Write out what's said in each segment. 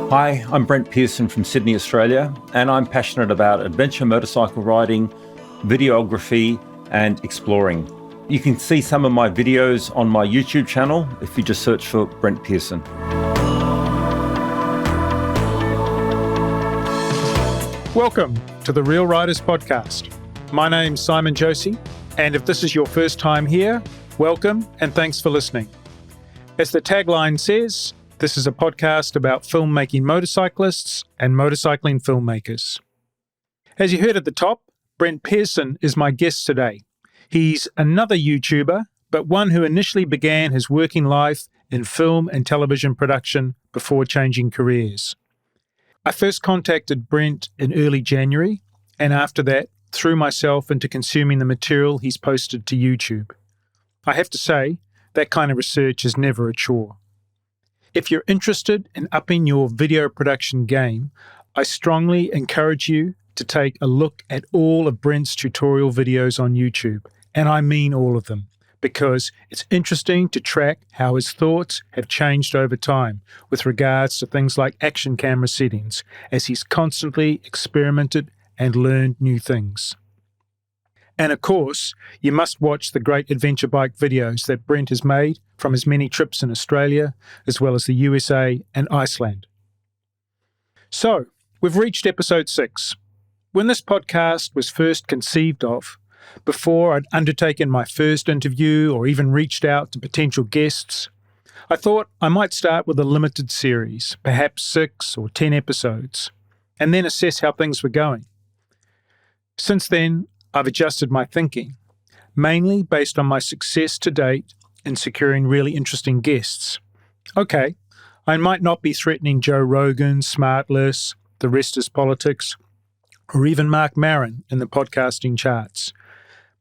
Hi, I'm Brent Pearson from Sydney, Australia, and I'm passionate about adventure motorcycle riding, videography, and exploring. You can see some of my videos on my YouTube channel if you just search for Brent Pearson. Welcome to the Real Riders Podcast. My name's Simon Josie, and if this is your first time here, welcome and thanks for listening. As the tagline says, this is a podcast about filmmaking motorcyclists and motorcycling filmmakers. As you heard at the top, Brent Pearson is my guest today. He's another YouTuber, but one who initially began his working life in film and television production before changing careers. I first contacted Brent in early January, and after that, threw myself into consuming the material he's posted to YouTube. I have to say, that kind of research is never a chore. If you're interested in upping your video production game, I strongly encourage you to take a look at all of Brent's tutorial videos on YouTube, and I mean all of them, because it's interesting to track how his thoughts have changed over time with regards to things like action camera settings, as he's constantly experimented and learned new things. And of course, you must watch the great adventure bike videos that Brent has made from his many trips in Australia, as well as the USA and Iceland. So, we've reached episode 6. When this podcast was first conceived of, before I'd undertaken my first interview or even reached out to potential guests, I thought I might start with a limited series, perhaps 6 or 10 episodes, and then assess how things were going. Since then, I've adjusted my thinking, mainly based on my success to date in securing really interesting guests. Okay, I might not be threatening Joe Rogan, Smartless, The Rest is Politics, or even Mark Maron in the podcasting charts.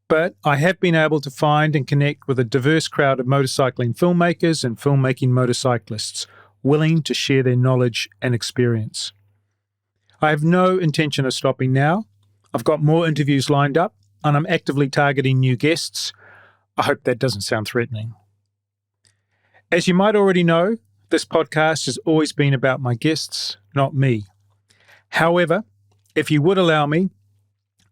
But I have been able to find and connect with a diverse crowd of motorcycling filmmakers and filmmaking motorcyclists willing to share their knowledge and experience. I have no intention of stopping now. I've got more interviews lined up, and I'm actively targeting new guests. I hope that doesn't sound threatening. As you might already know, this podcast has always been about my guests, not me. However, if you would allow me,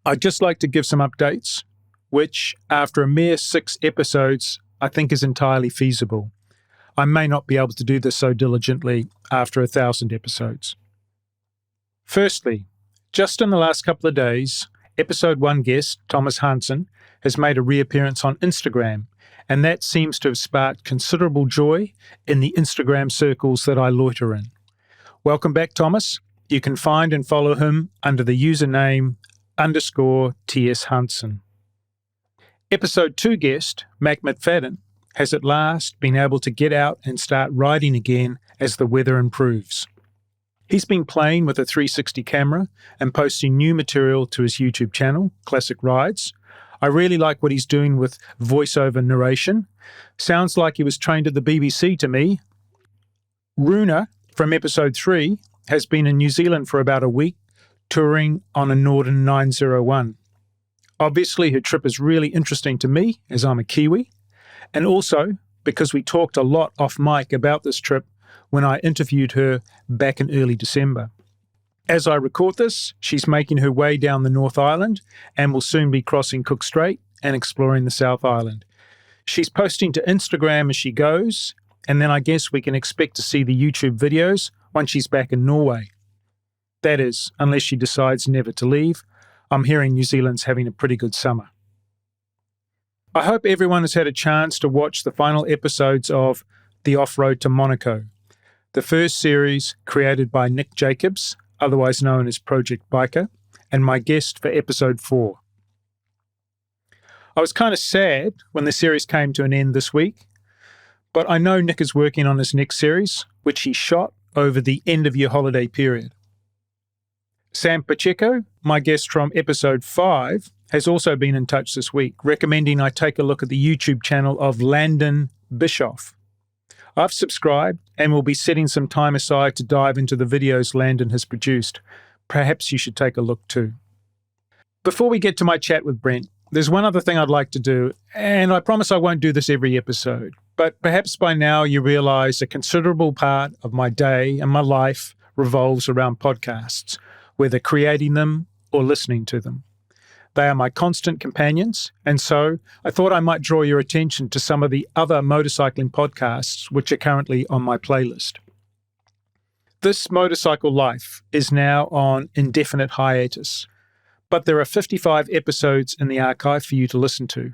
I'd just like to give some updates, which, after a mere 6 episodes, I think is entirely feasible. I may not be able to do this so diligently after 1,000 episodes. Firstly, just in the last couple of days, episode 1 guest, Thomas Hansen, has made a reappearance on Instagram, and that seems to have sparked considerable joy in the Instagram circles that I loiter in. Welcome back, Thomas. You can find and follow him under the username _TS Hansen. Episode 2 guest, Mac McFadden, has at last been able to get out and start riding again as the weather improves. He's been playing with a 360 camera and posting new material to his YouTube channel, Classic Rides. I really like what he's doing with voiceover narration. Sounds like he was trained at the BBC to me. Runa, from episode 3, has been in New Zealand for about a week, touring on a Norden 901. Obviously, her trip is really interesting to me, as I'm a Kiwi, and also because we talked a lot off mic about this trip when I interviewed her back in early December. As I record this, she's making her way down the North Island and will soon be crossing Cook Strait and exploring the South Island. She's posting to Instagram as she goes, and then I guess we can expect to see the YouTube videos once she's back in Norway. That is, unless she decides never to leave. I'm hearing New Zealand's having a pretty good summer. I hope everyone has had a chance to watch the final episodes of The Off-Road to Monaco, the first series created by Nick Jacobs, otherwise known as Project Biker, and my guest for episode 4. I was kind of sad when the series came to an end this week, but I know Nick is working on his next series, which he shot over the end-of-year holiday period. Sam Pacheco, my guest from episode 5, has also been in touch this week, recommending I take a look at the YouTube channel of Landon Bischoff. I've subscribed and will be setting some time aside to dive into the videos Landon has produced. Perhaps you should take a look too. Before we get to my chat with Brent, there's one other thing I'd like to do, and I promise I won't do this every episode, but perhaps by now you realize a considerable part of my day and my life revolves around podcasts, whether creating them or listening to them. They are my constant companions, and so I thought I might draw your attention to some of the other motorcycling podcasts which are currently on my playlist. This Motorcycle Life is now on indefinite hiatus, but there are 55 episodes in the archive for you to listen to.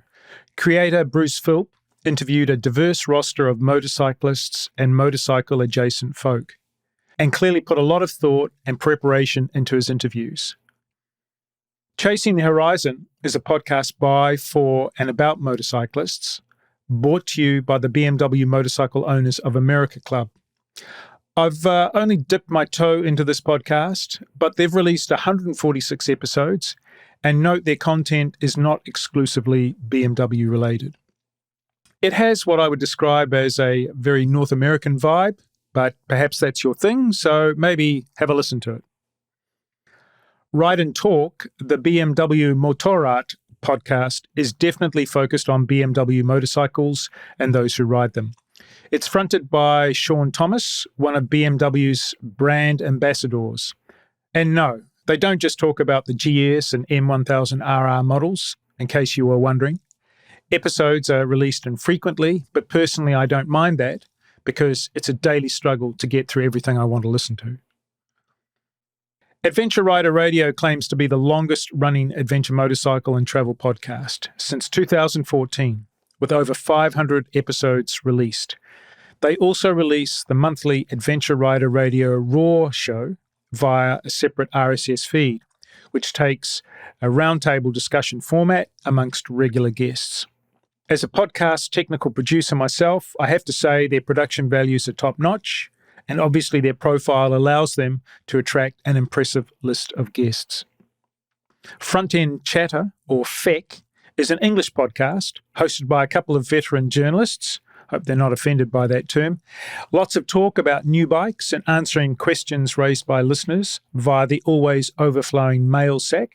Creator Bruce Philp interviewed a diverse roster of motorcyclists and motorcycle-adjacent folk, and clearly put a lot of thought and preparation into his interviews. Chasing the Horizon is a podcast by, for, and about motorcyclists, brought to you by the BMW Motorcycle Owners of America Club. I've only dipped my toe into this podcast, but they've released 146 episodes, and note their content is not exclusively BMW related. It has what I would describe as a very North American vibe, but perhaps that's your thing, so maybe have a listen to it. Ride and Talk, the BMW Motorrad podcast, is definitely focused on BMW motorcycles and those who ride them. It's fronted by Sean Thomas, one of BMW's brand ambassadors. And no, they don't just talk about the GS and M1000RR models, in case you were wondering. Episodes are released infrequently, but personally I don't mind that because it's a daily struggle to get through everything I want to listen to. Adventure Rider Radio claims to be the longest-running adventure motorcycle and travel podcast since 2014, with over 500 episodes released. They also release the monthly Adventure Rider Radio Raw show via a separate RSS feed, which takes a roundtable discussion format amongst regular guests. As a podcast technical producer myself, I have to say their production values are top-notch, and obviously their profile allows them to attract an impressive list of guests. Front End Chatter, or FEC, is an English podcast hosted by a couple of veteran journalists. Hope they're not offended by that term. Lots of talk about new bikes and answering questions raised by listeners via the always overflowing mail sack.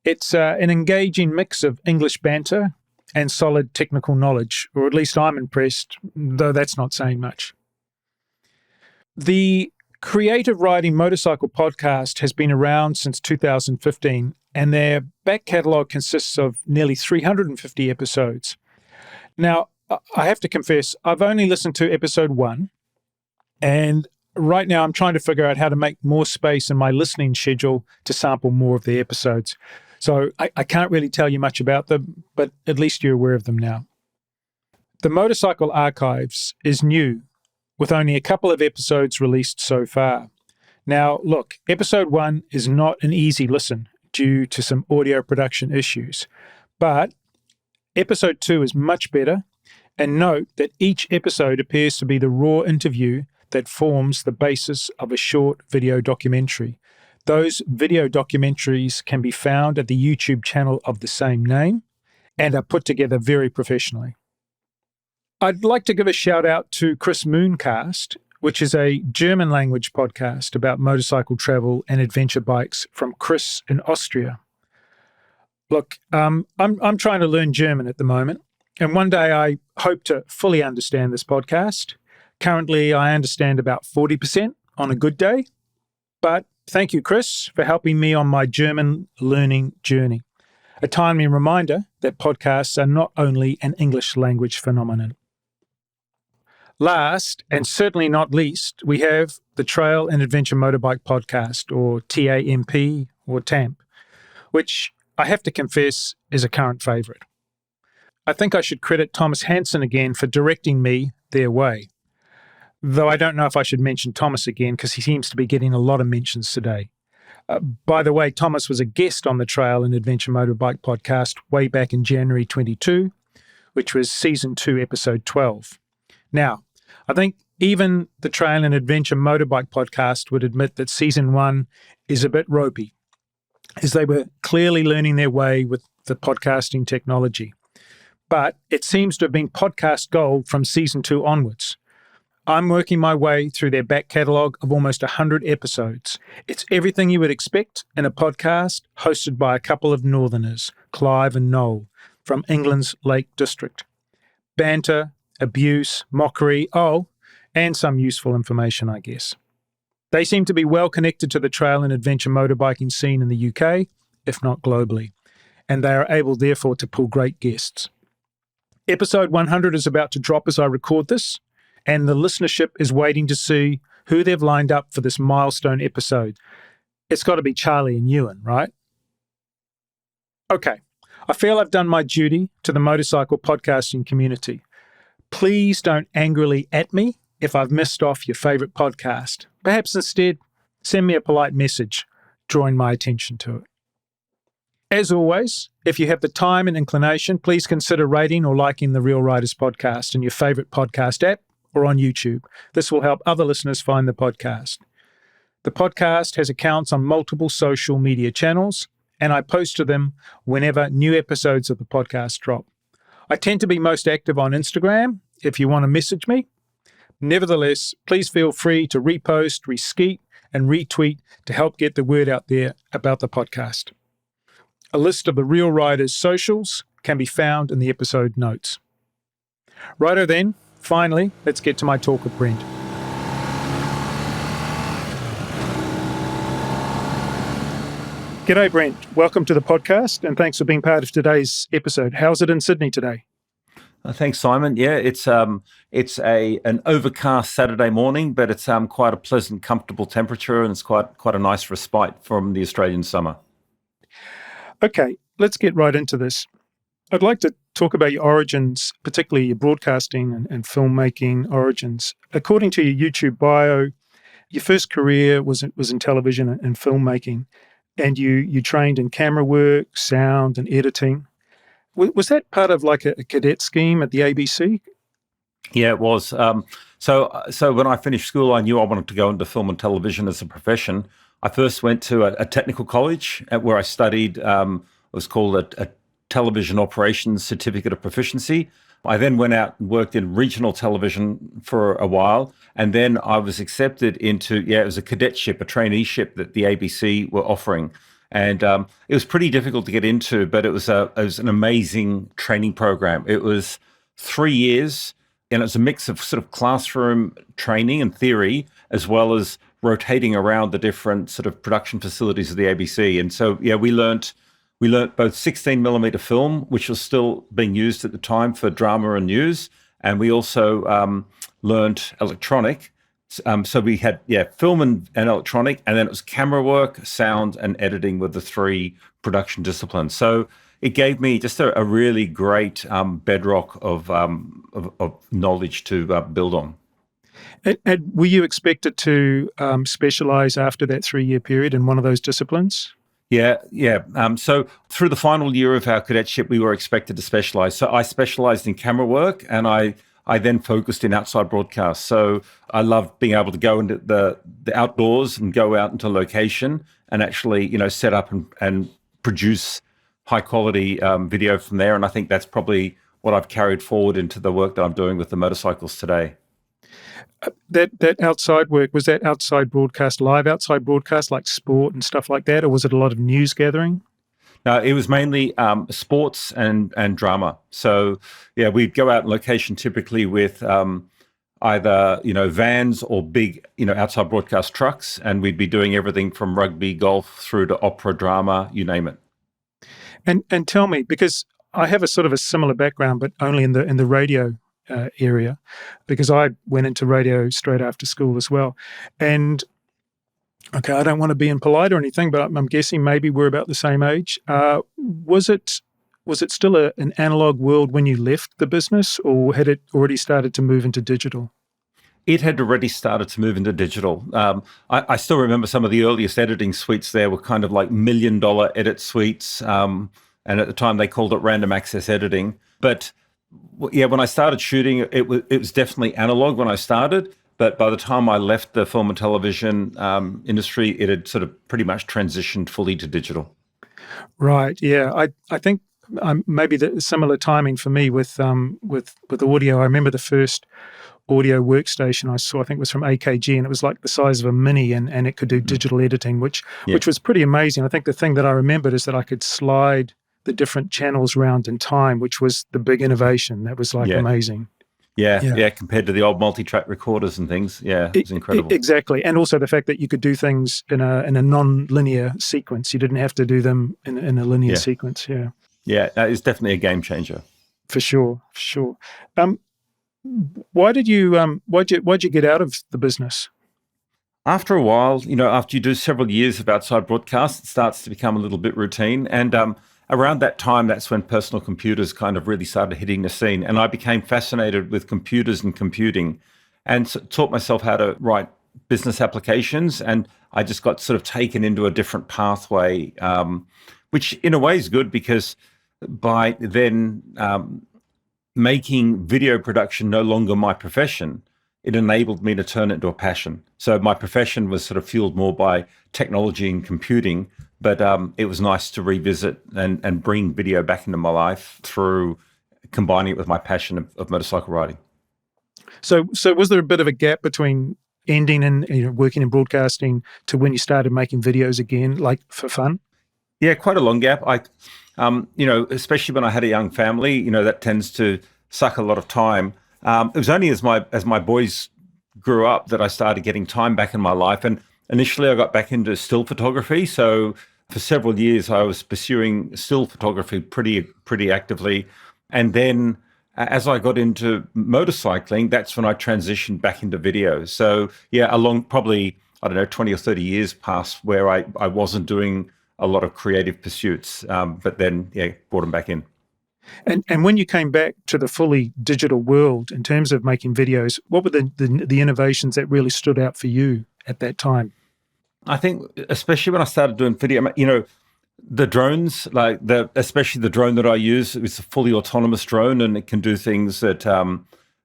It's an engaging mix of English banter and solid technical knowledge, or at least I'm impressed, though that's not saying much. The Creative Riding Motorcycle podcast has been around since 2015, and their back catalogue consists of nearly 350 episodes. Now, I have to confess, I've only listened to episode 1, and right now I'm trying to figure out how to make more space in my listening schedule to sample more of the episodes. So I can't really tell you much about them, but at least you're aware of them now. The Motorcycle Archives is new, with only a couple of episodes released so far. Now, look, episode 1 is not an easy listen due to some audio production issues, but episode 2 is much better, and note that each episode appears to be the raw interview that forms the basis of a short video documentary. Those video documentaries can be found at the YouTube channel of the same name and are put together very professionally. I'd like to give a shout out to Chris Mooncast, which is a German language podcast about motorcycle travel and adventure bikes from Chris in Austria. Look, I'm trying to learn German at the moment, and one day I hope to fully understand this podcast. Currently, I understand about 40% on a good day, but thank you, Chris, for helping me on my German learning journey. A timely reminder that podcasts are not only an English language phenomenon. Last, and certainly not least, we have the Trail and Adventure Motorbike Podcast, or TAMP, or TAMP, which I have to confess is a current favourite. I think I should credit Thomas Hansen again for directing me their way, though I don't know if I should mention Thomas again because he seems to be getting a lot of mentions today. By the way, Thomas was a guest on the Trail and Adventure Motorbike Podcast way back in January 22, which was Season 2, Episode 12. Now, I think even the Trail and Adventure Motorbike Podcast would admit that Season 1 is a bit ropey, as they were clearly learning their way with the podcasting technology. But it seems to have been podcast gold from Season 2 onwards. I'm working my way through their back catalogue of almost 100 episodes. It's everything you would expect in a podcast hosted by a couple of Northerners, Clive and Noel, from England's Lake District. Banter, abuse, mockery, and some useful information, I guess. They seem to be well connected to the trail and adventure motorbiking scene in the UK, if not globally, and they are able, therefore, to pull great guests. Episode 100 is about to drop as I record this, and the listenership is waiting to see who they've lined up for this milestone episode. It's got to be Charlie and Ewan, right? Okay, I feel I've done my duty to the motorcycle podcasting community. Please don't angrily at me if I've missed off your favourite podcast. Perhaps instead, send me a polite message, drawing my attention to it. As always, if you have the time and inclination, please consider rating or liking the Real Riders podcast in your favourite podcast app or on YouTube. This will help other listeners find the podcast. The podcast has accounts on multiple social media channels, and I post to them whenever new episodes of the podcast drop. I tend to be most active on Instagram if you want to message me. Nevertheless, please feel free to repost, reskeet, and retweet to help get the word out there about the podcast. A list of the Real Riders' socials can be found in the episode notes. Righto then, finally, let's get to my talk with Brent. G'day, Brent. Welcome to the podcast, and thanks for being part of today's episode. How's it in Sydney today? Thanks, Simon. Yeah, it's an overcast Saturday morning, but it's quite a pleasant, comfortable temperature, and it's quite a nice respite from the Australian summer. Okay, let's get right into this. I'd like to talk about your origins, particularly your broadcasting and filmmaking origins. According to your YouTube bio, your first career was in television and filmmaking, and you trained in camera work, sound, and editing. Was that part of like a cadet scheme at the ABC? Yeah, it was. So when I finished school, I knew I wanted to go into film and television as a profession. I first went to a technical college where I studied, it was called a Television Operations Certificate of Proficiency. I then went out and worked in regional television for a while, and then I was accepted into, it was a cadetship, a traineeship that the ABC were offering. And it was pretty difficult to get into, but it was an amazing training program. It was 3 years, and it was a mix of sort of classroom training and theory, as well as rotating around the different sort of production facilities of the ABC. And so, we learnt both 16 millimeter film, which was still being used at the time for drama and news, and we also learnt electronic. So we had, film and electronic, and then it was camera work, sound, and editing were the three production disciplines. So it gave me just a really great bedrock of knowledge to build on. And were you expected to specialize after that 3-year period in one of those disciplines? Yeah. So through the final year of our cadetship, we were expected to specialize. So I specialized in camera work, and I then focused in outside broadcast. So I loved being able to go into the outdoors and go out into location and actually, set up and produce high quality video from there. And I think that's probably what I've carried forward into the work that I'm doing with the motorcycles today. That outside work, was that outside broadcast, live outside broadcast like sport and stuff like that, or was it a lot of news gathering? No, it was mainly sports and drama. So, we'd go out on location typically with either, vans or big, outside broadcast trucks, and we'd be doing everything from rugby, golf, through to opera, drama, you name it. And tell me, because I have a sort of a similar background, but only in the radio area, because I went into radio straight after school as well. And okay, I don't want to be impolite or anything, but I'm guessing maybe we're about the same age. Was it still an analog world when you left the business, or had it already started to move into digital? It had already started to move into digital. I still remember some of the earliest editing suites there were kind of like $1 million edit suites. And at the time they called it random access editing. But when I started shooting, it was definitely analog when I started. But by the time I left the film and television industry, it had sort of pretty much transitioned fully to digital. Right. Yeah. I think maybe the similar timing for me with audio. I remember the first audio workstation I saw, I think, was from AKG, and it was like the size of a mini, and it could do digital editing, which was pretty amazing. I think the thing that I remembered is that I could slide the different channels around in time, which was the big innovation. That was amazing. Yeah, Yeah. yeah, compared to the old multi-track recorders and things. Yeah, it was incredible. Exactly, and also the fact that you could do things in a non-linear sequence. You didn't have to do them in a linear Yeah, sequence. Yeah, yeah, that is definitely a game changer. for sure, for sure. Um, why'd you get out of the business? After a while, after you do several years of outside broadcast, it starts to become a little bit routine. And around that time, that's when personal computers kind of really started hitting the scene. And I became fascinated with computers and computing and taught myself how to write business applications. And I just got sort of taken into a different pathway, which in a way is good because by then making video production no longer my profession, it enabled me to turn it into a passion. So my profession was sort of fueled more by technology and computing, but it was nice to revisit and bring video back into my life through combining it with my passion of motorcycle riding. So was there a bit of a gap between ending and working in broadcasting to when you started making videos again, like for fun? Yeah, quite a long gap. Especially when I had a young family, that tends to suck a lot of time. It was only as my boys grew up that I started getting time back in my life. And initially, I got back into still photography. So for several years, I was pursuing still photography pretty actively. And then as I got into motorcycling, that's when I transitioned back into video. So yeah, along probably, 20 or 30 years passed where I wasn't doing a lot of creative pursuits, but then brought them back in. And when you came back to the fully digital world in terms of making videos, what were the innovations that really stood out for you at that time? I think, especially when I started doing video, the drones, especially the drone that I use, it's a fully autonomous drone, and it can do things that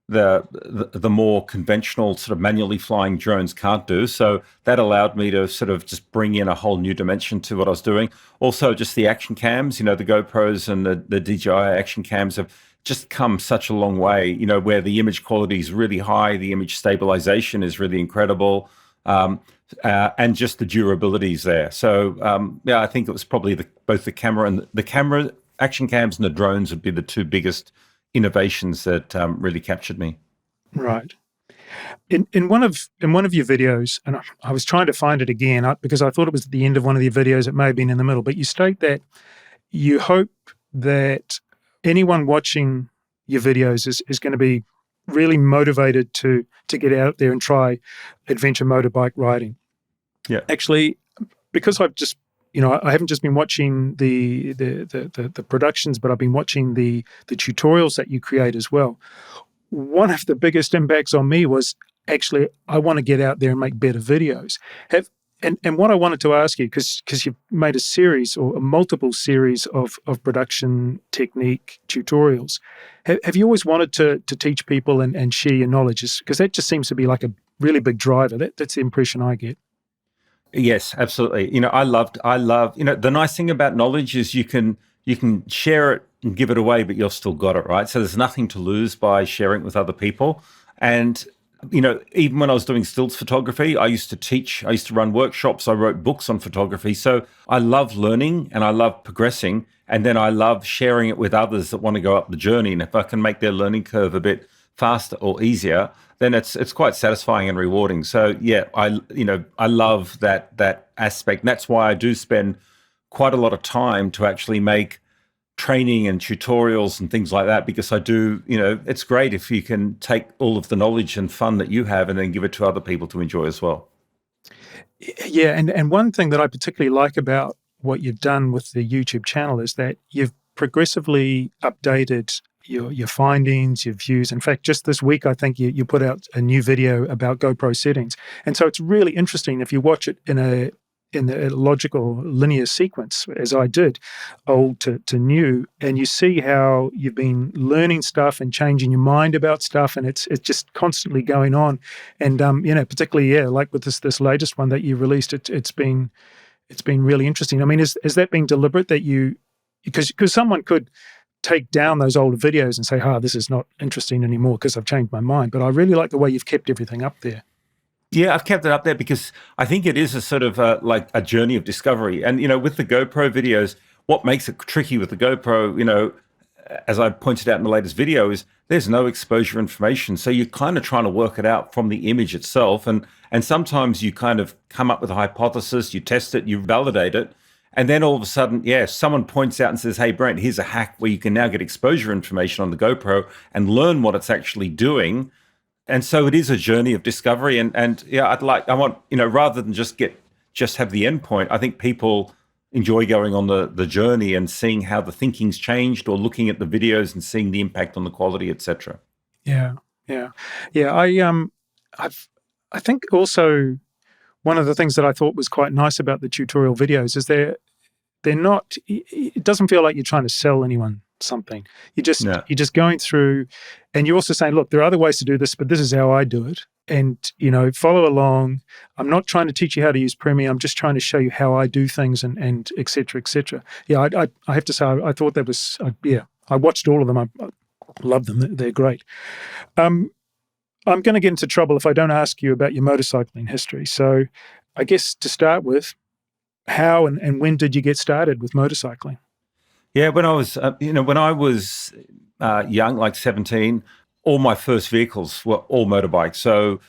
the more conventional sort of manually flying drones can't do. So that allowed me to sort of just bring in a whole new dimension to what I was doing. Also, just the action cams, the GoPros and the DJI action cams have just come such a long way, where the image quality is really high, the image stabilization is really incredible, and just the durability is there. So, I think it was probably both the camera and the camera action cams and the drones would be the two biggest innovations that really captured me. Right. In one of your videos, and I was trying to find it again because I thought it was at the end of one of your videos. It may have been in the middle, but you state that you hope that anyone watching your videos is going to be really motivated to get out there and try adventure motorbike riding. Yeah. Actually, because I've just I haven't just been watching the productions, but I've been watching the tutorials that you create as well. One of the biggest impacts on me was actually I want to get out there and make better videos. And what I wanted to ask you, because you've made a series or a multiple series of production technique tutorials, have you always wanted to teach people and share your knowledge? Because that just seems to be like a really big driver. That's the impression I get. Yes, absolutely. I love, the nice thing about knowledge is you can share it and give it away, but you've still got it, right? So there's nothing to lose by sharing it with other people. And, even when I was doing stills photography, I used to teach, I used to run workshops, I wrote books on photography. So I love learning and I love progressing. And then I love sharing it with others that want to go up the journey. And if I can make their learning curve a bit faster or easier, then it's quite satisfying and rewarding. So yeah, I love that aspect. And that's why I do spend quite a lot of time to actually make training and tutorials and things like that, because I do, it's great if you can take all of the knowledge and fun that you have and then give it to other people to enjoy as well. Yeah, and one thing that I particularly like about what you've done with the YouTube channel is that you've progressively updated your findings, your views. In fact, just this week, I think you put out a new video about GoPro settings. And so it's really interesting if you watch it in a logical linear sequence, as I did, old to new, and you see how you've been learning stuff and changing your mind about stuff, and it's just constantly going on. And particularly like with this latest one that you released, it's been really interesting. I mean, has that been deliberate that because someone could take down those older videos and say, this is not interesting anymore because I've changed my mind. But I really like the way you've kept everything up there. Yeah, I've kept it up there because I think it is a sort of like a journey of discovery. And, with the GoPro videos, what makes it tricky with the GoPro, as I pointed out in the latest video, is there's no exposure information. So you're kind of trying to work it out from the image itself. And sometimes you kind of come up with a hypothesis, you test it, you validate it. And then all of a sudden, someone points out and says, hey, Brent, here's a hack where you can now get exposure information on the GoPro and learn what it's actually doing. And so it is a journey of discovery. And I want, rather than just have the endpoint, I think people enjoy going on the journey and seeing how the thinking's changed, or looking at the videos and seeing the impact on the quality, etc. Yeah. I think also one of the things that I thought was quite nice about the tutorial videos is they're not. It doesn't feel like you're trying to sell anyone something. You're just going through, and you're also saying, look, there are other ways to do this, but this is how I do it. And, follow along. I'm not trying to teach you how to use Premiere. I'm just trying to show you how I do things, and et cetera, et cetera. Yeah, I have to say, I thought that was, I watched all of them. I love them. They're great. I'm going to get into trouble if I don't ask you about your motorcycling history. So I guess to start with, how and when did you get started with motorcycling? Yeah, when I was, young, like 17, all my first vehicles were all motorbikes. So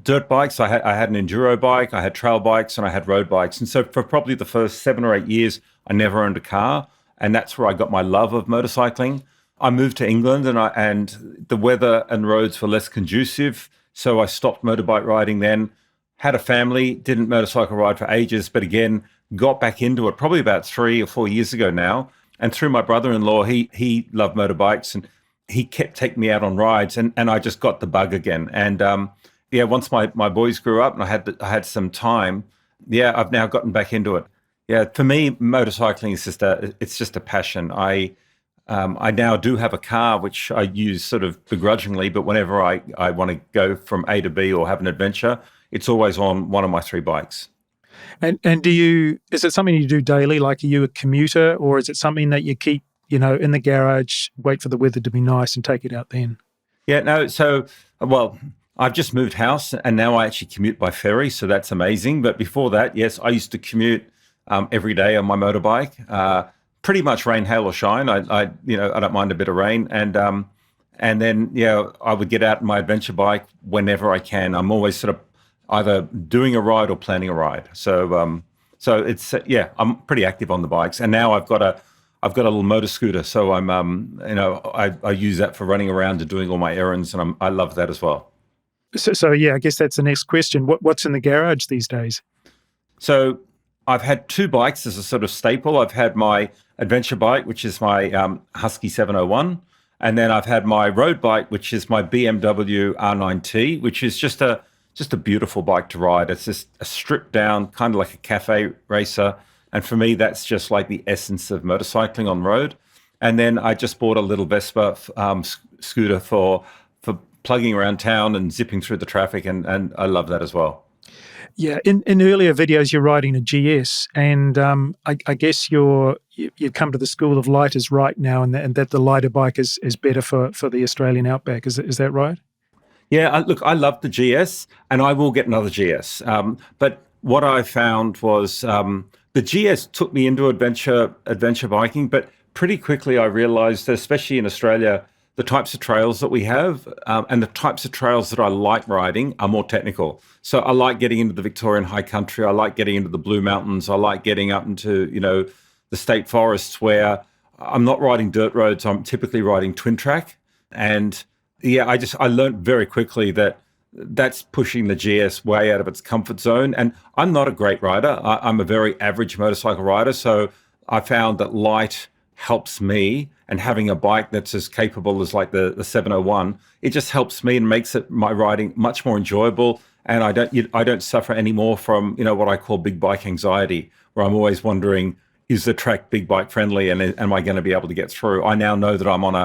dirt bikes, I had an enduro bike, I had trail bikes, and I had road bikes. And so for probably the first 7 or 8 years, I never owned a car. And that's where I got my love of motorcycling. I moved to England, and the weather and roads were less conducive. So I stopped motorbike riding then, had a family, didn't motorcycle ride for ages, but again, got back into it probably about 3 or 4 years ago now. And through my brother-in-law, he loved motorbikes, and he kept taking me out on rides, and I just got the bug again. And once my boys grew up and I had some time, I've now gotten back into it. Yeah, for me, motorcycling is just a passion. I now do have a car, which I use sort of begrudgingly, but whenever I want to go from A to B or have an adventure, it's always on one of my 3 bikes. And is it something you do daily? Like, are you a commuter, or is it something that you keep, in the garage, wait for the weather to be nice and take it out then? Yeah, no. So, I've just moved house, and now I actually commute by ferry. So that's amazing. But before that, yes, I used to commute every day on my motorbike, pretty much rain, hail or shine. I don't mind a bit of rain. And then, I would get out on my adventure bike whenever I can. I'm always sort of either doing a ride or planning a ride. So it's, I'm pretty active on the bikes. And now I've got a little motor scooter. So I'm, I use that for running around and doing all my errands, and I love that as well. So I guess that's the next question. What's in the garage these days? So I've had 2 bikes as a sort of staple. I've had my adventure bike, which is my Husky 701. And then I've had my road bike, which is my BMW R9T, which is just a beautiful bike to ride. It's just a stripped down, kind of like a cafe racer. And for me, that's just like the essence of motorcycling on road. And then I just bought a little Vespa scooter for plugging around town and zipping through the traffic. And I love that as well. Yeah, in earlier videos, you're riding a GS, and I guess you've come to the school of light is right now, and that the lighter bike is better for the Australian outback. Is that right? Yeah, look, I love the GS, and I will get another GS. But what I found was the GS took me into adventure biking, but pretty quickly I realized that, especially in Australia, the types of trails that we have and the types of trails that I like riding are more technical. So I like getting into the Victorian high country. I like getting into the Blue Mountains. I like getting up into, the state forests where I'm not riding dirt roads. I'm typically riding twin track. And I learned very quickly that that's pushing the GS way out of its comfort zone. And I'm not a great rider. I'm a very average motorcycle rider. So I found that light helps me, and having a bike that's as capable as like the 701, it just helps me and makes my riding much more enjoyable. And I don't suffer anymore from, what I call big bike anxiety, where I'm always wondering, is the track big bike friendly, and am I going to be able to get through? I now know that I'm on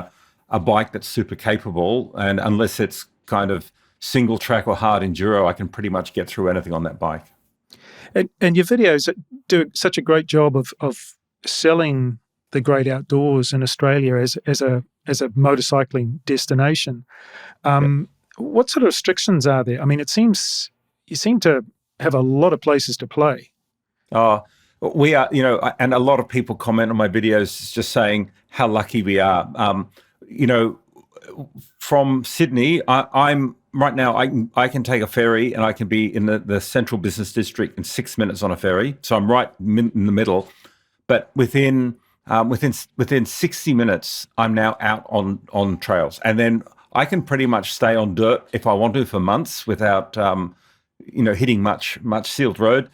a bike that's super capable, and unless it's kind of single track or hard enduro, I can pretty much get through anything on that bike. And your videos do such a great job of selling the great outdoors in Australia as a motorcycling destination. What sort of restrictions are there? I mean, it seems you seem to have a lot of places to play. Well, We are, and a lot of people comment on my videos just saying how lucky we are. You know, from Sydney, I'm right now. I can take a ferry and I can be in the central business district in 6 minutes on a ferry. So I'm right in the middle. But within 60 minutes, I'm now out on trails, and then I can pretty much stay on dirt if I want to for months without hitting much sealed road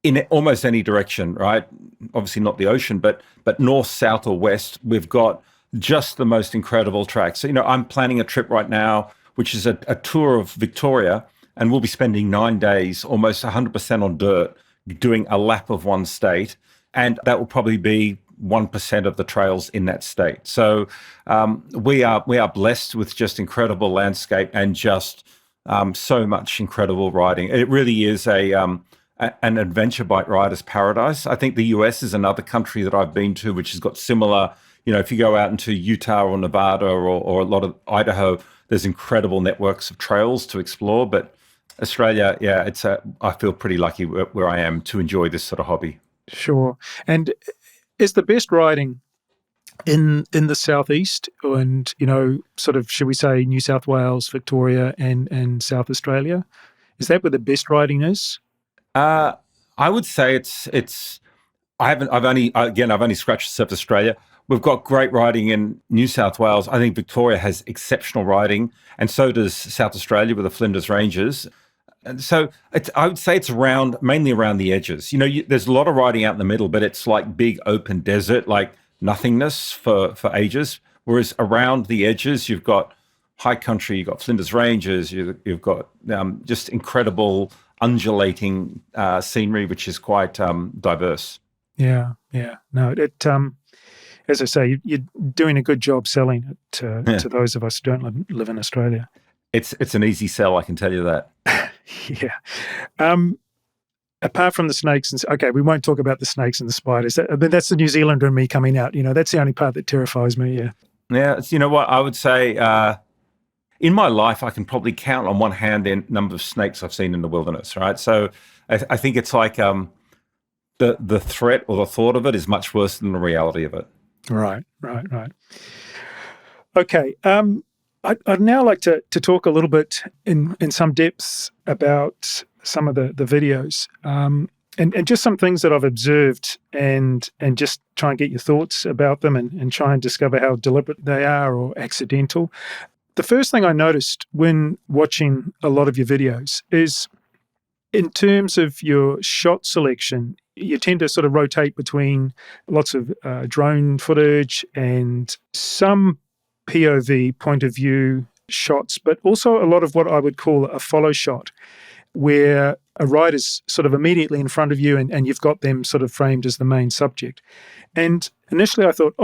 in almost any direction. Right? Obviously not the ocean, but north, south, or west, we've got just the most incredible tracks. So, I'm planning a trip right now, which is a tour of Victoria, and we'll be spending 9 days, almost 100% on dirt, doing a lap of one state, and that will probably be 1% of the trails in that state. So we are blessed with just incredible landscape and just so much incredible riding. It really is an adventure bike rider's paradise. I think the US is another country that I've been to, which has got similar. If you go out into Utah or Nevada or a lot of Idaho, there's incredible networks of trails to explore. But Australia, yeah, I feel pretty lucky where I am to enjoy this sort of hobby. Sure. And is the best riding in the southeast, and sort of, should we say, New South Wales, Victoria, and South Australia? Is that where the best riding is? I would say it's. I've only scratched the surface of Australia. We've got great riding in New South Wales. I think Victoria has exceptional riding, and so does South Australia with the Flinders Ranges. And so I would say it's mainly around the edges. There's a lot of riding out in the middle, but it's like big open desert, like nothingness for ages. Whereas around the edges, you've got high country, you've got Flinders Ranges, you've got just incredible undulating scenery, which is quite diverse. Yeah. No, as I say, you're doing a good job selling it to those of us who don't live in Australia. It's an easy sell, I can tell you that. Yeah. Apart from the snakes, okay, we won't talk about the snakes and the spiders. That's the New Zealander in me coming out. That's the only part that terrifies me. Yeah. Yeah. You know what I would say? In my life, I can probably count on one hand the number of snakes I've seen in the wilderness. Right. So I think it's like the threat or the thought of it is much worse than the reality of it. Right. Okay. I'd now like to talk a little bit in some depth about some of the videos and just some things that I've observed and just try and get your thoughts about them and try and discover how deliberate they are or accidental. The first thing I noticed when watching a lot of your videos is, in terms of your shot selection, you tend to sort of rotate between lots of drone footage and some POV, point of view shots, but also a lot of what I would call a follow shot, where a rider's sort of immediately in front of you and you've got them sort of framed as the main subject. And initially I thought,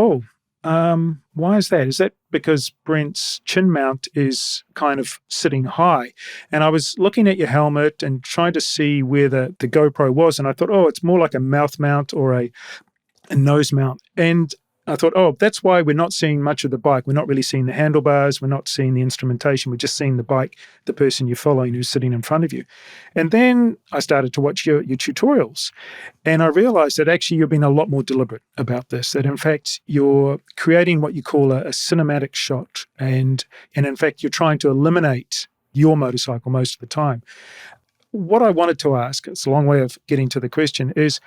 why is that? Is that because Brent's chin mount is kind of sitting high? And I was looking at your helmet and trying to see where the GoPro was, and I thought, it's more like a mouth mount or a nose mount. And I thought, that's why we're not seeing much of the bike. We're not really seeing the handlebars. We're not seeing the instrumentation. We're just seeing the bike, the person you're following who's sitting in front of you. And then I started to watch your tutorials, and I realized that actually you've been a lot more deliberate about this, that in fact you're creating what you call a cinematic shot, and in fact you're trying to eliminate your motorcycle most of the time. What I wanted to ask, it's a long way of getting to the question, is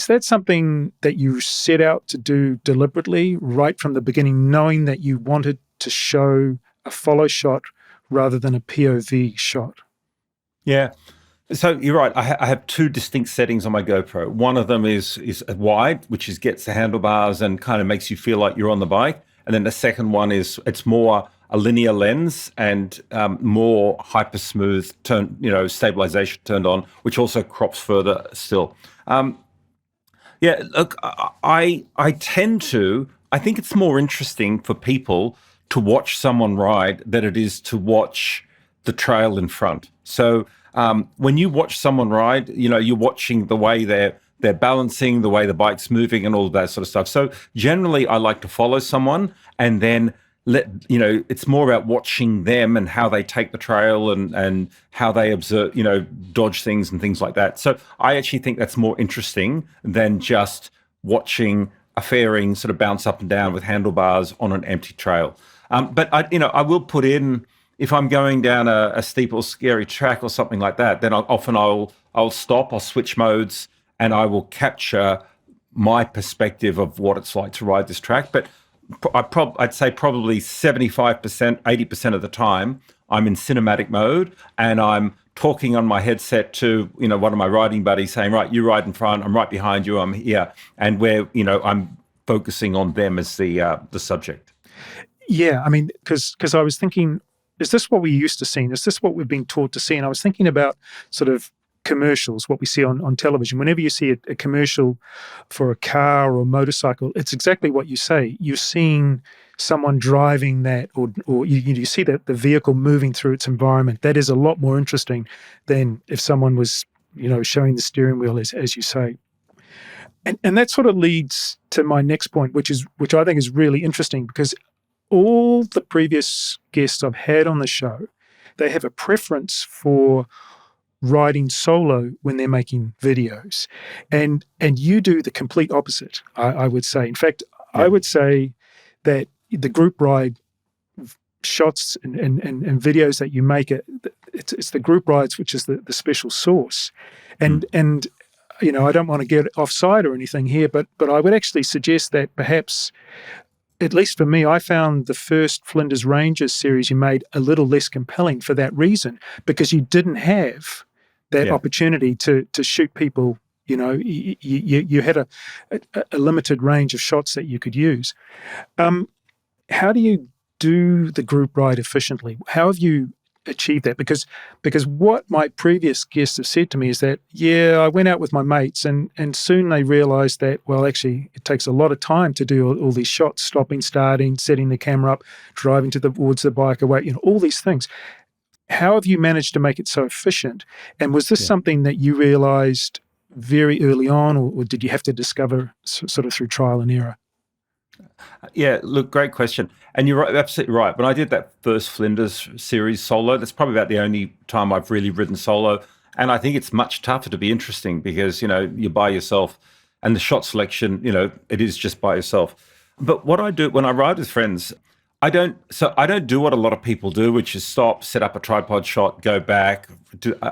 that something that you set out to do deliberately right from the beginning, knowing that you wanted to show a follow shot rather than a POV shot? Yeah. So you're right. I have two distinct settings on my GoPro. One of them is wide, which gets the handlebars and kind of makes you feel like you're on the bike. And then the second one it's more a linear lens and more hyper smooth stabilization turned on, which also crops further still. Yeah, look, I think it's more interesting for people to watch someone ride than it is to watch the trail in front. So when you watch someone ride, you're watching the way they're balancing, the way the bike's moving and all of that sort of stuff. So generally I like to follow someone and then it's more about watching them and how they take the trail and how they observe, dodge things and things like that. So I actually think that's more interesting than just watching a fairing sort of bounce up and down with handlebars on an empty trail. But I will put in, if I'm going down a steep or scary track or something like that, then I'll stop, I'll switch modes, and I will capture my perspective of what it's like to ride this track. But I'd say probably 75%, 80% of the time, I'm in cinematic mode and I'm talking on my headset to, one of my riding buddies saying, right, you ride in front, I'm right behind you, I'm here. And I'm focusing on them as the subject. Yeah, I mean, because I was thinking, is this what we're used to seeing? Is this what we've been taught to see? And I was thinking about sort of commercials, what we see on television. Whenever you see a commercial for a car or motorcycle, it's exactly what you say. You're seeing someone driving that, or you see the vehicle moving through its environment. That is a lot more interesting than if someone was, showing the steering wheel, as you say. And that sort of leads to my next point, which I think is really interesting, because all the previous guests I've had on the show, they have a preference for riding solo when they're making videos, and you do the complete opposite. I would say. In fact, yeah. I would say that the group ride shots and videos that you make, it's the group rides which is the special sauce, and I don't want to get offside or anything here, but I would actually suggest that perhaps, at least for me, I found the first Flinders Ranges series you made a little less compelling for that reason, because you didn't have that opportunity to shoot people. You had a limited range of shots that you could use. How do you do the group ride efficiently? How have you achieved that? Because what my previous guests have said to me is that, I went out with my mates and soon they realized that, well, actually, it takes a lot of time to do all these shots, stopping, starting, setting the camera up, driving towards the bike away, all these things. How have you managed to make it so efficient? And was this something that you realized very early on, or did you have to discover sort of through trial and error? Yeah, look, great question. And you're absolutely right. When I did that first Flinders series solo, that's probably about the only time I've really ridden solo. And I think it's much tougher to be interesting because, you're by yourself and the shot selection, it is just by yourself. But what I do when I ride with friends, I don't do what a lot of people do, which is stop, set up a tripod shot, go back.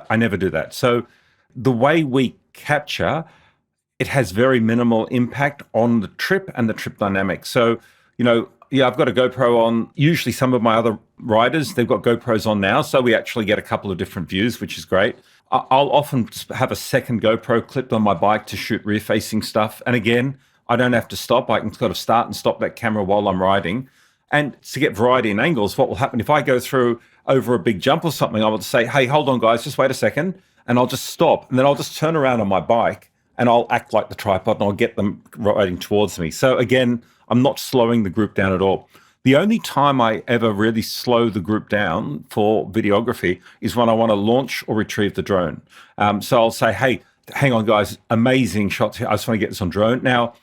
I never do that. So the way we capture, it has very minimal impact on the trip and the trip dynamics. So, I've got a GoPro on. Usually some of my other riders, they've got GoPros on now. So we actually get a couple of different views, which is great. I'll often have a second GoPro clipped on my bike to shoot rear-facing stuff. And again, I don't have to stop. I can sort of start and stop that camera while I'm riding. And to get variety in angles, what will happen if I go through over a big jump or something, I will say, hey, hold on, guys, just wait a second. And I'll just stop. And then I'll just turn around on my bike and I'll act like the tripod and I'll get them riding towards me. So again, I'm not slowing the group down at all. The only time I ever really slow the group down for videography is when I want to launch or retrieve the drone. So I'll say, hey, hang on, guys, amazing shots here. I just want to get this on drone. Now,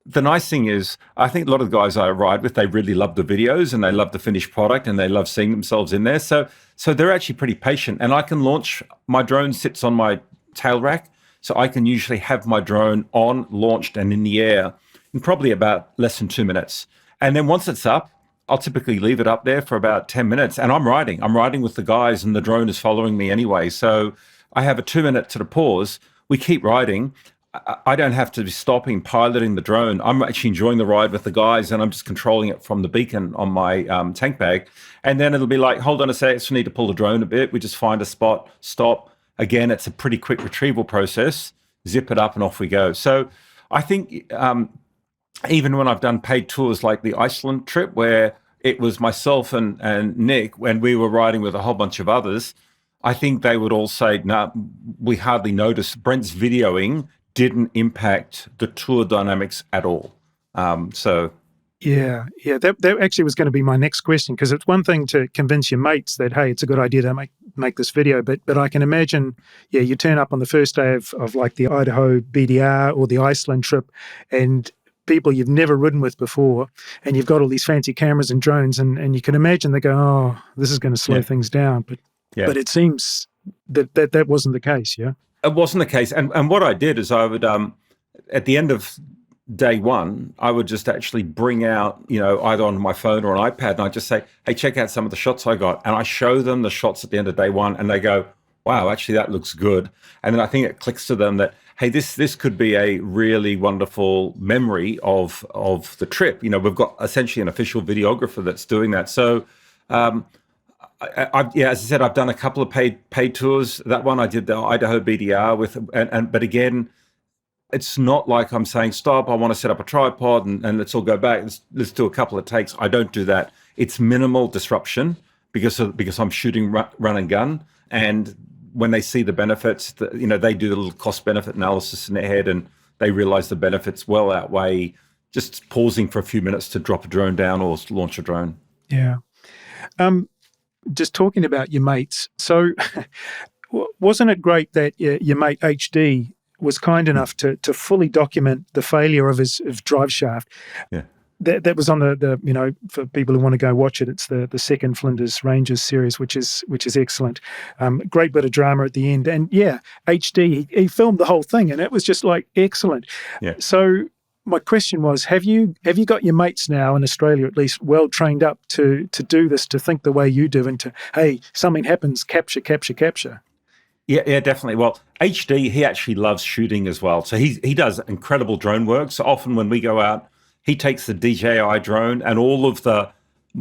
the nice thing is, I think a lot of the guys I ride with, they really love the videos and they love the finished product and they love seeing themselves in there. So they're actually pretty patient. And I can launch, my drone sits on my tail rack. So I can usually have my drone on, launched and in the air in probably about less than 2 minutes. And then once it's up, I'll typically leave it up there for about 10 minutes and I'm riding with the guys and the drone is following me anyway. So I have a 2-minute sort of pause. We keep riding. I don't have to be stopping, piloting the drone. I'm actually enjoying the ride with the guys and I'm just controlling it from the beacon on my tank bag. And then it'll be like, hold on a sec, so we need to pull the drone a bit. We just find a spot, stop. Again, it's a pretty quick retrieval process, zip it up and off we go. So I think even when I've done paid tours like the Iceland trip where it was myself and Nick, when we were riding with a whole bunch of others, I think they would all say, no, we hardly noticed. Brent's videoing didn't impact the tour dynamics at all. Yeah, that actually was going to be my next question, because it's one thing to convince your mates that, hey, it's a good idea to make this video, but I can imagine, you turn up on the first day of like the Idaho BDR or the Iceland trip, and people you've never ridden with before, and you've got all these fancy cameras and drones, and you can imagine they go, oh, this is going to slow things down. But it seems that wasn't the case, yeah? It wasn't the case. And what I did is I would, at the end of day one, I would just actually bring out, either on my phone or an iPad, and I just say, hey, check out some of the shots I got. And I show them the shots at the end of day one, and they go, wow, actually that looks good. And then I think it clicks to them that, hey, this could be a really wonderful memory of the trip. We've got essentially an official videographer that's doing that. So, as I said, I've done a couple of paid tours. That one I did the Idaho BDR with, but again, it's not like I'm saying, stop, I want to set up a tripod and let's all go back. Let's do a couple of takes. I don't do that. It's minimal disruption because I'm shooting run and gun. And when they see the benefits, they do the little cost benefit analysis in their head, and they realize the benefits well outweigh just pausing for a few minutes to drop a drone down or launch a drone. Yeah. Just talking about your mates. So wasn't it great that your mate HD was kind enough to fully document the failure of his drive shaft? Yeah. That was on the for people who want to go watch it, it's the second Flinders Rangers series, which is excellent. Great bit of drama at the end, and HD he filmed the whole thing, and it was just like excellent. Yeah. So my question was, have you got your mates now in Australia at least well trained up to do this, to think the way you do, and to, hey, something happens, capture. Yeah, definitely. Well, HD, he actually loves shooting as well. So he does incredible drone work. So often when we go out, he takes the DJI drone and all of the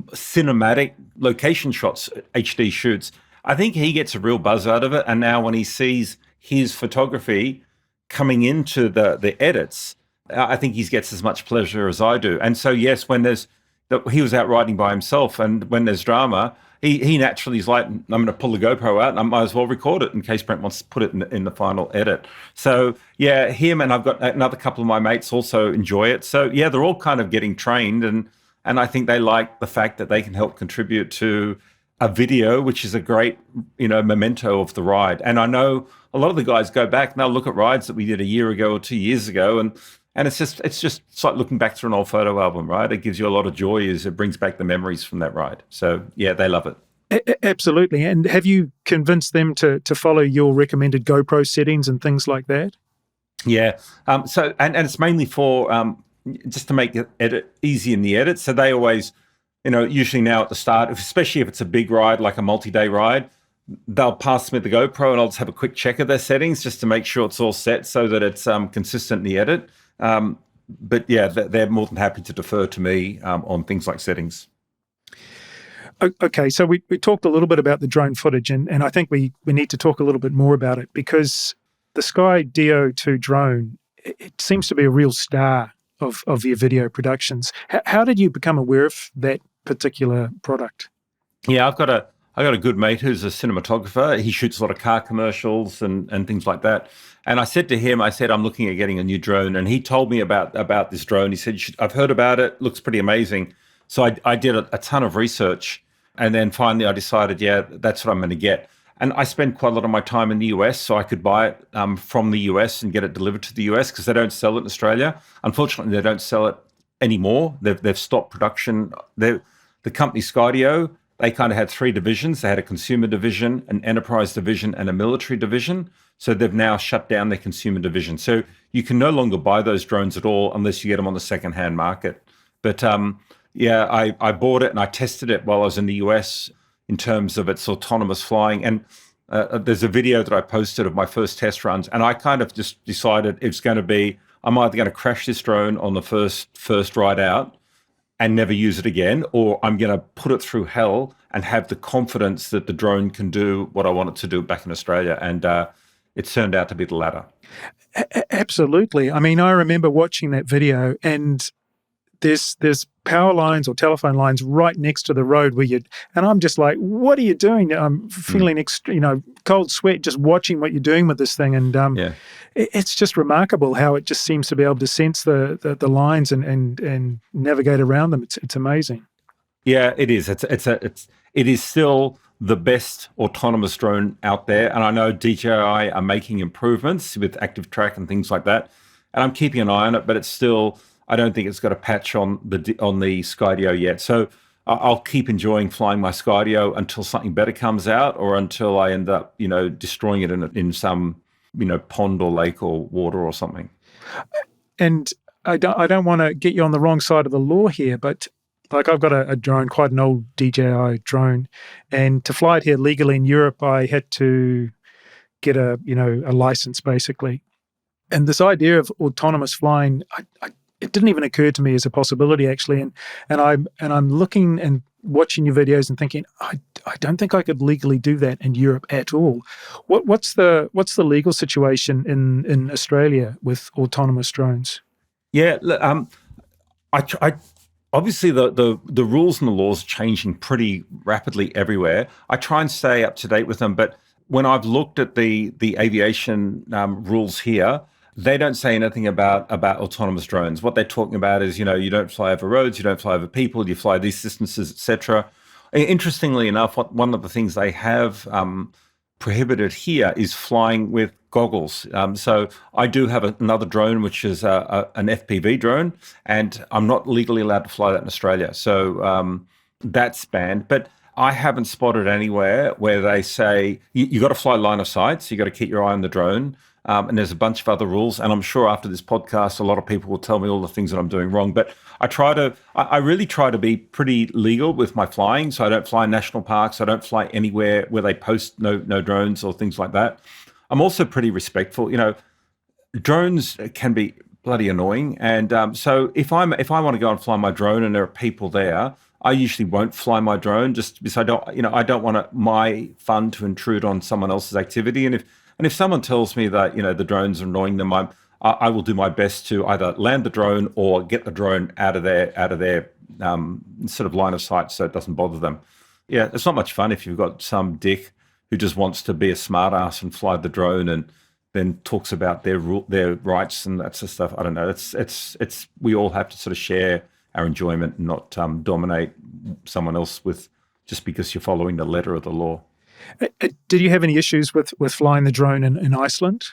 cinematic location shots HD shoots. I think he gets a real buzz out of it. And now when he sees his photography coming into the edits, I think he gets as much pleasure as I do. And so, yes, he was out riding by himself, and when there's drama, he naturally is like, I'm going to pull the GoPro out and I might as well record it in case Brent wants to put it in the final edit. So, yeah, him and I've got another couple of my mates also enjoy it. So, yeah, they're all kind of getting trained, and I think they like the fact that they can help contribute to a video, which is a great, memento of the ride. And I know a lot of the guys go back and they'll look at rides that we did a year ago or 2 years ago, and it's like looking back through an old photo album, right? It gives you a lot of joy as it brings back the memories from that ride. So, yeah, they love it. Absolutely. And have you convinced them to follow your recommended GoPro settings and things like that? Yeah. So it's mainly for just to make it edit easy in the edit. So they always, usually now at the start, especially if it's a big ride, like a multi-day ride, they'll pass me the GoPro and I'll just have a quick check of their settings just to make sure it's all set so that it's consistent in the edit. But yeah, they're more than happy to defer to me on things like settings. Okay, so we talked a little bit about the drone footage, and I think we need to talk a little bit more about it, because the Sky DO2 drone, it seems to be a real star of your video productions. How did you become aware of that particular product? Yeah, I got a good mate who's a cinematographer. He shoots a lot of car commercials and things like that. And I said to him, I'm looking at getting a new drone. And he told me about this drone. He said, I've heard about it. Looks pretty amazing. So I did a ton of research. And then finally I decided, yeah, that's what I'm going to get. And I spend quite a lot of my time in the US, so I could buy it from the US and get it delivered to the US, because they don't sell it in Australia. Unfortunately, they don't sell it anymore. They've stopped production. The company Skydio, they kind of had three divisions. They had a consumer division, an enterprise division, and a military division. So they've now shut down their consumer division. So you can no longer buy those drones at all unless you get them on the secondhand market. But I bought it and I tested it while I was in the US in terms of its autonomous flying. And there's a video that I posted of my first test runs. And I kind of just decided I'm either going to crash this drone on the first ride out and never use it again, or I'm going to put it through hell and have the confidence that the drone can do what I want it to do back in Australia. And it turned out to be the latter. Absolutely. I mean, I remember watching that video, and there's power lines or telephone lines right next to the road and I'm just like, what are you doing? I'm feeling cold sweat just watching what you're doing with this thing. And it's just remarkable how it just seems to be able to sense the lines and navigate around them. It's amazing. Yeah, it is. It is still the best autonomous drone out there. And I know DJI are making improvements with Active Track and things like that. And I'm keeping an eye on it, but it's still, I don't think it's got a patch on the Skydio yet. So I'll keep enjoying flying my Skydio until something better comes out, or until I end up, destroying it in some, pond or lake or water or something. And I don't want to get you on the wrong side of the law here, but like I've got a drone, quite an old DJI drone, and to fly it here legally in Europe, I had to get a license basically. And this idea of autonomous flying, it didn't even occur to me as a possibility actually. And I'm looking and watching your videos and thinking, I don't think I could legally do that in Europe at all. What's the legal situation in Australia with autonomous drones? Yeah, I obviously the rules and the laws are changing pretty rapidly everywhere. I try and stay up to date with them, but when I've looked at the aviation rules here, they don't say anything about autonomous drones. What they're talking about is, you don't fly over roads, you don't fly over people, you fly these distances, etc. Interestingly enough, one of the things they have prohibited here is flying with goggles. So I do have another drone, which is an FPV drone, and I'm not legally allowed to fly that in Australia. So that's banned. But I haven't spotted anywhere where they say you got to fly line of sight, so you got to keep your eye on the drone. And there's a bunch of other rules. And I'm sure after this podcast, a lot of people will tell me all the things that I'm doing wrong. But I really try to be pretty legal with my flying. So I don't fly in national parks. I don't fly anywhere where they post no drones or things like that. I'm also pretty respectful. Drones can be bloody annoying. And so if I want to go and fly my drone and there are people there, I usually won't fly my drone just because I don't want my fun to intrude on someone else's activity. And if someone tells me that, the drones are annoying them, I will do my best to either land the drone or get the drone out of their sort of line of sight so it doesn't bother them. Yeah, it's not much fun if you've got some dick who just wants to be a smartass and fly the drone and then talks about their rights and that sort of stuff. I don't know. It's we all have to sort of share our enjoyment and not dominate someone else just because you're following the letter of the law. Did you have any issues with flying the drone in Iceland?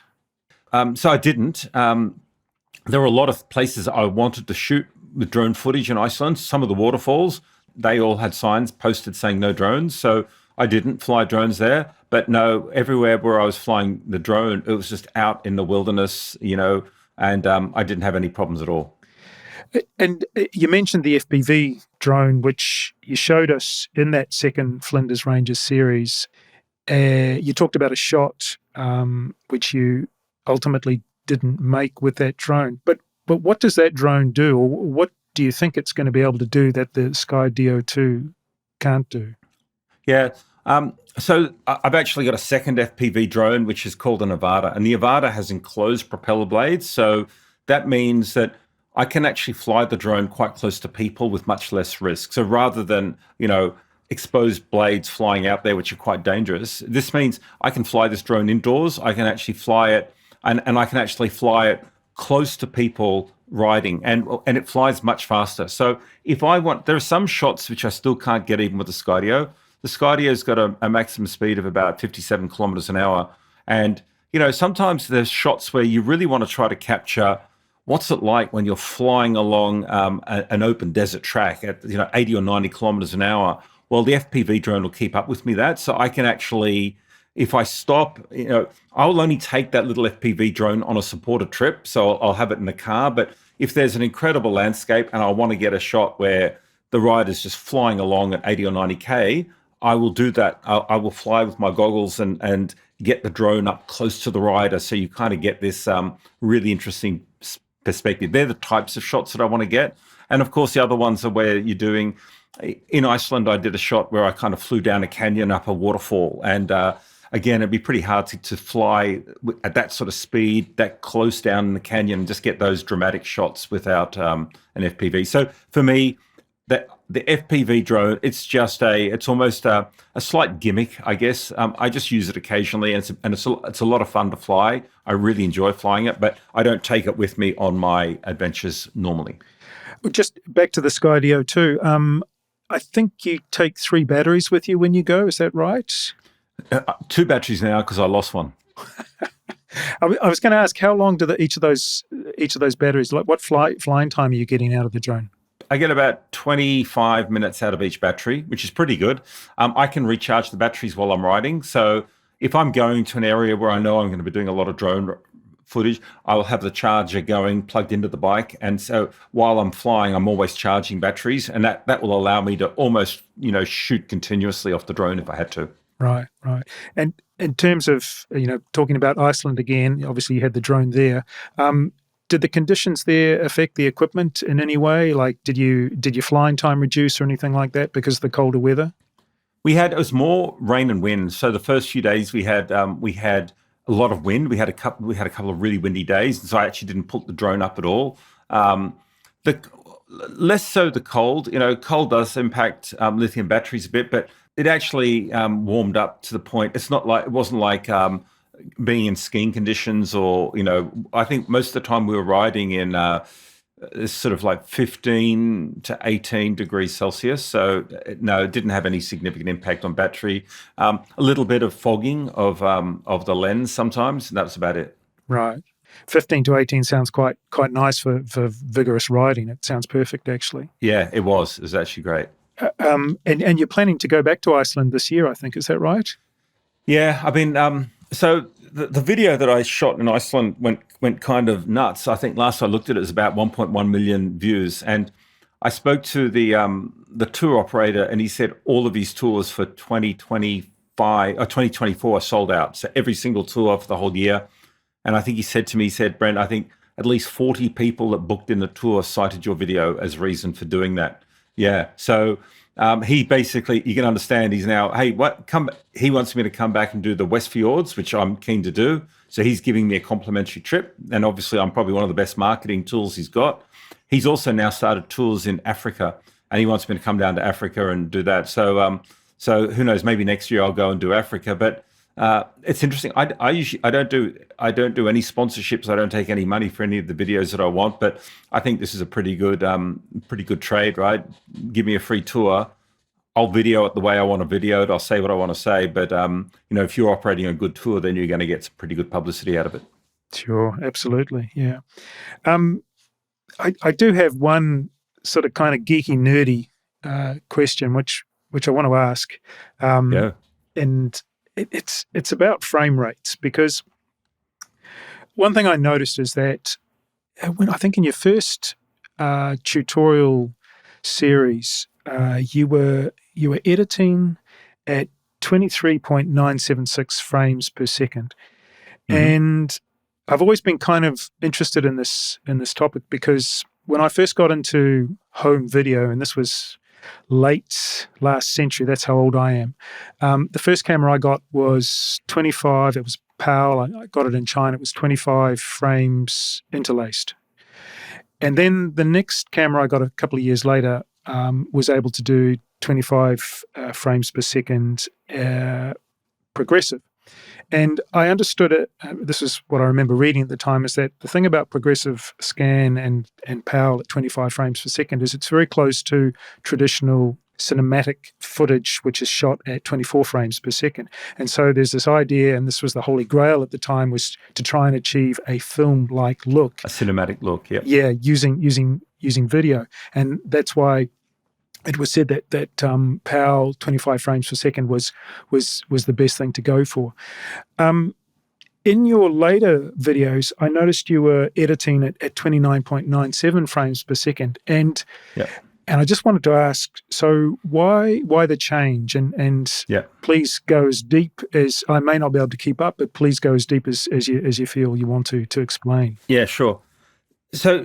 So I didn't. There were a lot of places I wanted to shoot with drone footage in Iceland. Some of the waterfalls, they all had signs posted saying no drones. So I didn't fly drones there. But no, everywhere where I was flying the drone, it was just out in the wilderness, and I didn't have any problems at all. And you mentioned the FPV drone, which you showed us in that second Flinders Ranges series. You talked about a shot which you ultimately didn't make with that drone. But what does that drone do, or what do you think it's going to be able to do that the Skydio 2 can't do? Yeah. So I've actually got a second FPV drone, which is called a Nevada. And the Nevada has enclosed propeller blades. So that means that I can actually fly the drone quite close to people with much less risk. So rather than, exposed blades flying out there, which are quite dangerous, this means I can fly this drone indoors. I can actually fly it, and I can actually fly it close to people riding, and it flies much faster. So if I want, there are some shots which I still can't get even with the Skydio. The Skydio's got a maximum speed of about 57 kilometers an hour. And, sometimes there's shots where you really want to try to capture what's it like when you're flying along an open desert track at 80 or 90 kilometers an hour. Well, the FPV drone will keep up with me that. So I can actually, if I stop, I'll only take that little FPV drone on a supported trip. So I'll have it in the car. But if there's an incredible landscape and I want to get a shot where the rider's just flying along at 80 or 90K, I will do that. I will fly with my goggles and get the drone up close to the rider. So you kind of get this really interesting perspective. They're the types of shots that I want to get. And of course, the other ones are where you're doing, in Iceland, I did a shot where I kind of flew down a canyon up a waterfall. And again, it'd be pretty hard to fly at that sort of speed, that close down in the canyon, and just get those dramatic shots without an FPV. So for me, the FPV drone, it's almost a slight gimmick, I guess. I just use it occasionally, and it's a lot of fun to fly. I really enjoy flying it, but I don't take it with me on my adventures normally. Just back to the Skydio 2. I think you take 3 batteries with you when you go. Is that right? 2 batteries now because I lost one. I was going to ask, how long do each of those each of those batteries? Like what flying time are you getting out of the drone? I get about 25 minutes out of each battery, which is pretty good. I can recharge the batteries while I'm riding. So if I'm going to an area where I know I'm going to be doing a lot of drone footage, I'll have the charger going plugged into the bike. And so while I'm flying, I'm always charging batteries. And that will allow me to almost, shoot continuously off the drone if I had to. Right. And in terms of, talking about Iceland again, obviously you had the drone there. Did the conditions there affect the equipment in any way? Like, did your flying time reduce or anything like that because of the colder weather? It was more rain and wind. So the first few days we had a lot of wind. We had a couple of really windy days, and so I actually didn't put the drone up at all. Less so the cold. Cold does impact lithium batteries a bit, but it actually warmed up to the point. It wasn't like being in skiing conditions, or I think most of the time we were riding in sort of like 15 to 18 degrees Celsius. So no, it didn't have any significant impact on battery. A little bit of fogging of the lens sometimes, and that was about it. Right. 15 to 18 sounds quite nice for vigorous riding. It sounds perfect, actually. Yeah, it was. It was actually great. And you're planning to go back to Iceland this year, I think. Is that right? Yeah, I mean, so the video that I shot in Iceland went kind of nuts. I think last I looked at it was about 1.1 million views. And I spoke to the tour operator, and he said all of his tours for 2025 or 2024 are sold out. So every single tour for the whole year. And I think he said, Brent, I think at least 40 people that booked in the tour cited your video as reason for doing that. Yeah. So he basically, you can understand, he's now, he wants me to come back and do the West Fjords, which I'm keen to do. So he's giving me a complimentary trip. And obviously I'm probably one of the best marketing tools he's got. He's also now started tours in Africa, and he wants me to come down to Africa and do that. So who knows, maybe next year I'll go and do Africa. But it's interesting. I don't do any sponsorships. I don't take any money for any of the videos that I want. But I think this is a pretty good trade, right? Give me a free tour. I'll video it the way I want to video it. I'll say what I want to say. But if you're operating a good tour, then you're going to get some pretty good publicity out of it. Sure, absolutely, yeah. I do have one sort of kind of geeky, nerdy question, which I want to ask. Yeah. And it's about frame rates, because one thing I noticed is that when I think in your first tutorial series, you were editing at 23.976 frames per second, and I've always been kind of interested in this topic, because when I first got into home video, and this was late last century, that's how old I am. The first camera I got was 25. It was PAL. I got it in China. It was 25 frames interlaced. And then the next camera I got a couple of years later was able to do 25 frames per second progressive. And I understood it, this is what I remember reading at the time, is that the thing about progressive scan and PAL at 25 frames per second is it's very close to traditional cinematic footage, which is shot at 24 frames per second. And so there's this idea, and this was the holy grail at the time, was to try and achieve a film-like look. A cinematic look, yeah. Yeah, using video. And that's why it was said that PAL 25 frames per second was the best thing to go for. In your later videos, I noticed you were editing it at 29.97 frames per second, and I just wanted to ask, so why the change? And please go as deep as, I may not be able to keep up, but please go as deep as you feel you want to explain. Yeah, sure. So.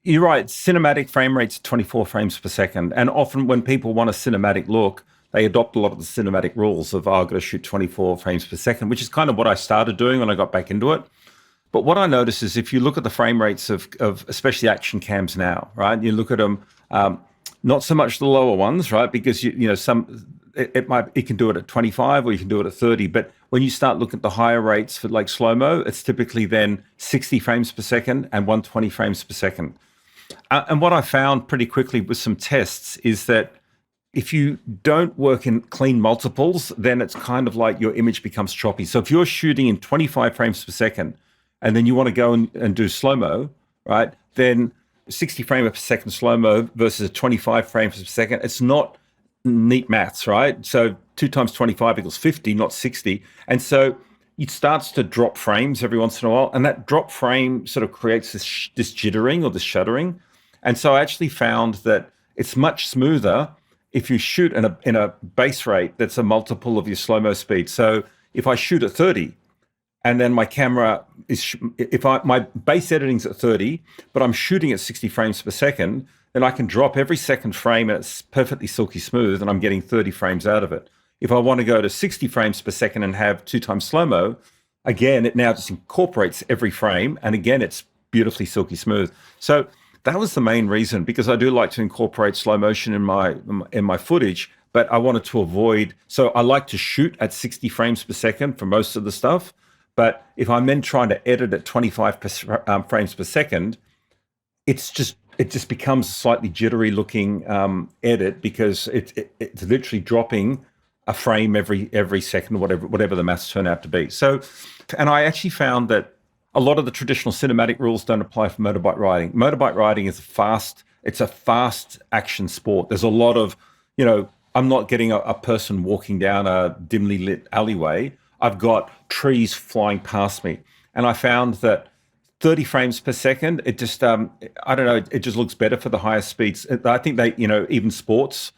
You're right. Cinematic frame rates are 24 frames per second. And often when people want a cinematic look, they adopt a lot of the cinematic rules of, I've got to shoot 24 frames per second, which is kind of what I started doing when I got back into it. But what I noticed is if you look at the frame rates of especially action cams now, right? You look at them, not so much the lower ones, right? Because it can do it at 25 or you can do it at 30. But when you start looking at the higher rates for like slow-mo, it's typically then 60 frames per second and 120 frames per second. And what I found pretty quickly with some tests is that if you don't work in clean multiples, then it's kind of like your image becomes choppy. So if you're shooting in 25 frames per second and then you want to go and do slow-mo, right? Then 60 frames per second slow-mo versus 25 frames per second, it's not neat maths, right? So 2 times 25 equals 50, not 60. And so it starts to drop frames every once in a while, and that drop frame sort of creates this jittering or this shuddering. And so I actually found that it's much smoother if you shoot in a base rate that's a multiple of your slow-mo speed. So if I shoot at 30, and then my camera is, my base editing's at 30, but I'm shooting at 60 frames per second, then I can drop every second frame and it's perfectly silky smooth and I'm getting 30 frames out of it. If I want to go to 60 frames per second and have 2 times slow-mo, again, it now just incorporates every frame, and again, it's beautifully silky smooth. So that was the main reason, because I do like to incorporate slow motion in my footage, but I wanted to avoid, so I like to shoot at 60 frames per second for most of the stuff. But if I'm then trying to edit at 25 frames per second, it just becomes a slightly jittery looking edit, because it's literally dropping a frame every second, whatever the maths turn out to be. So, and I actually found that a lot of the traditional cinematic rules don't apply for motorbike riding. Motorbike riding is it's a fast action sport. There's a lot of, I'm not getting a person walking down a dimly lit alleyway. I've got trees flying past me. And I found that 30 frames per second, it just, I don't know, it just looks better for the higher speeds. I think even sports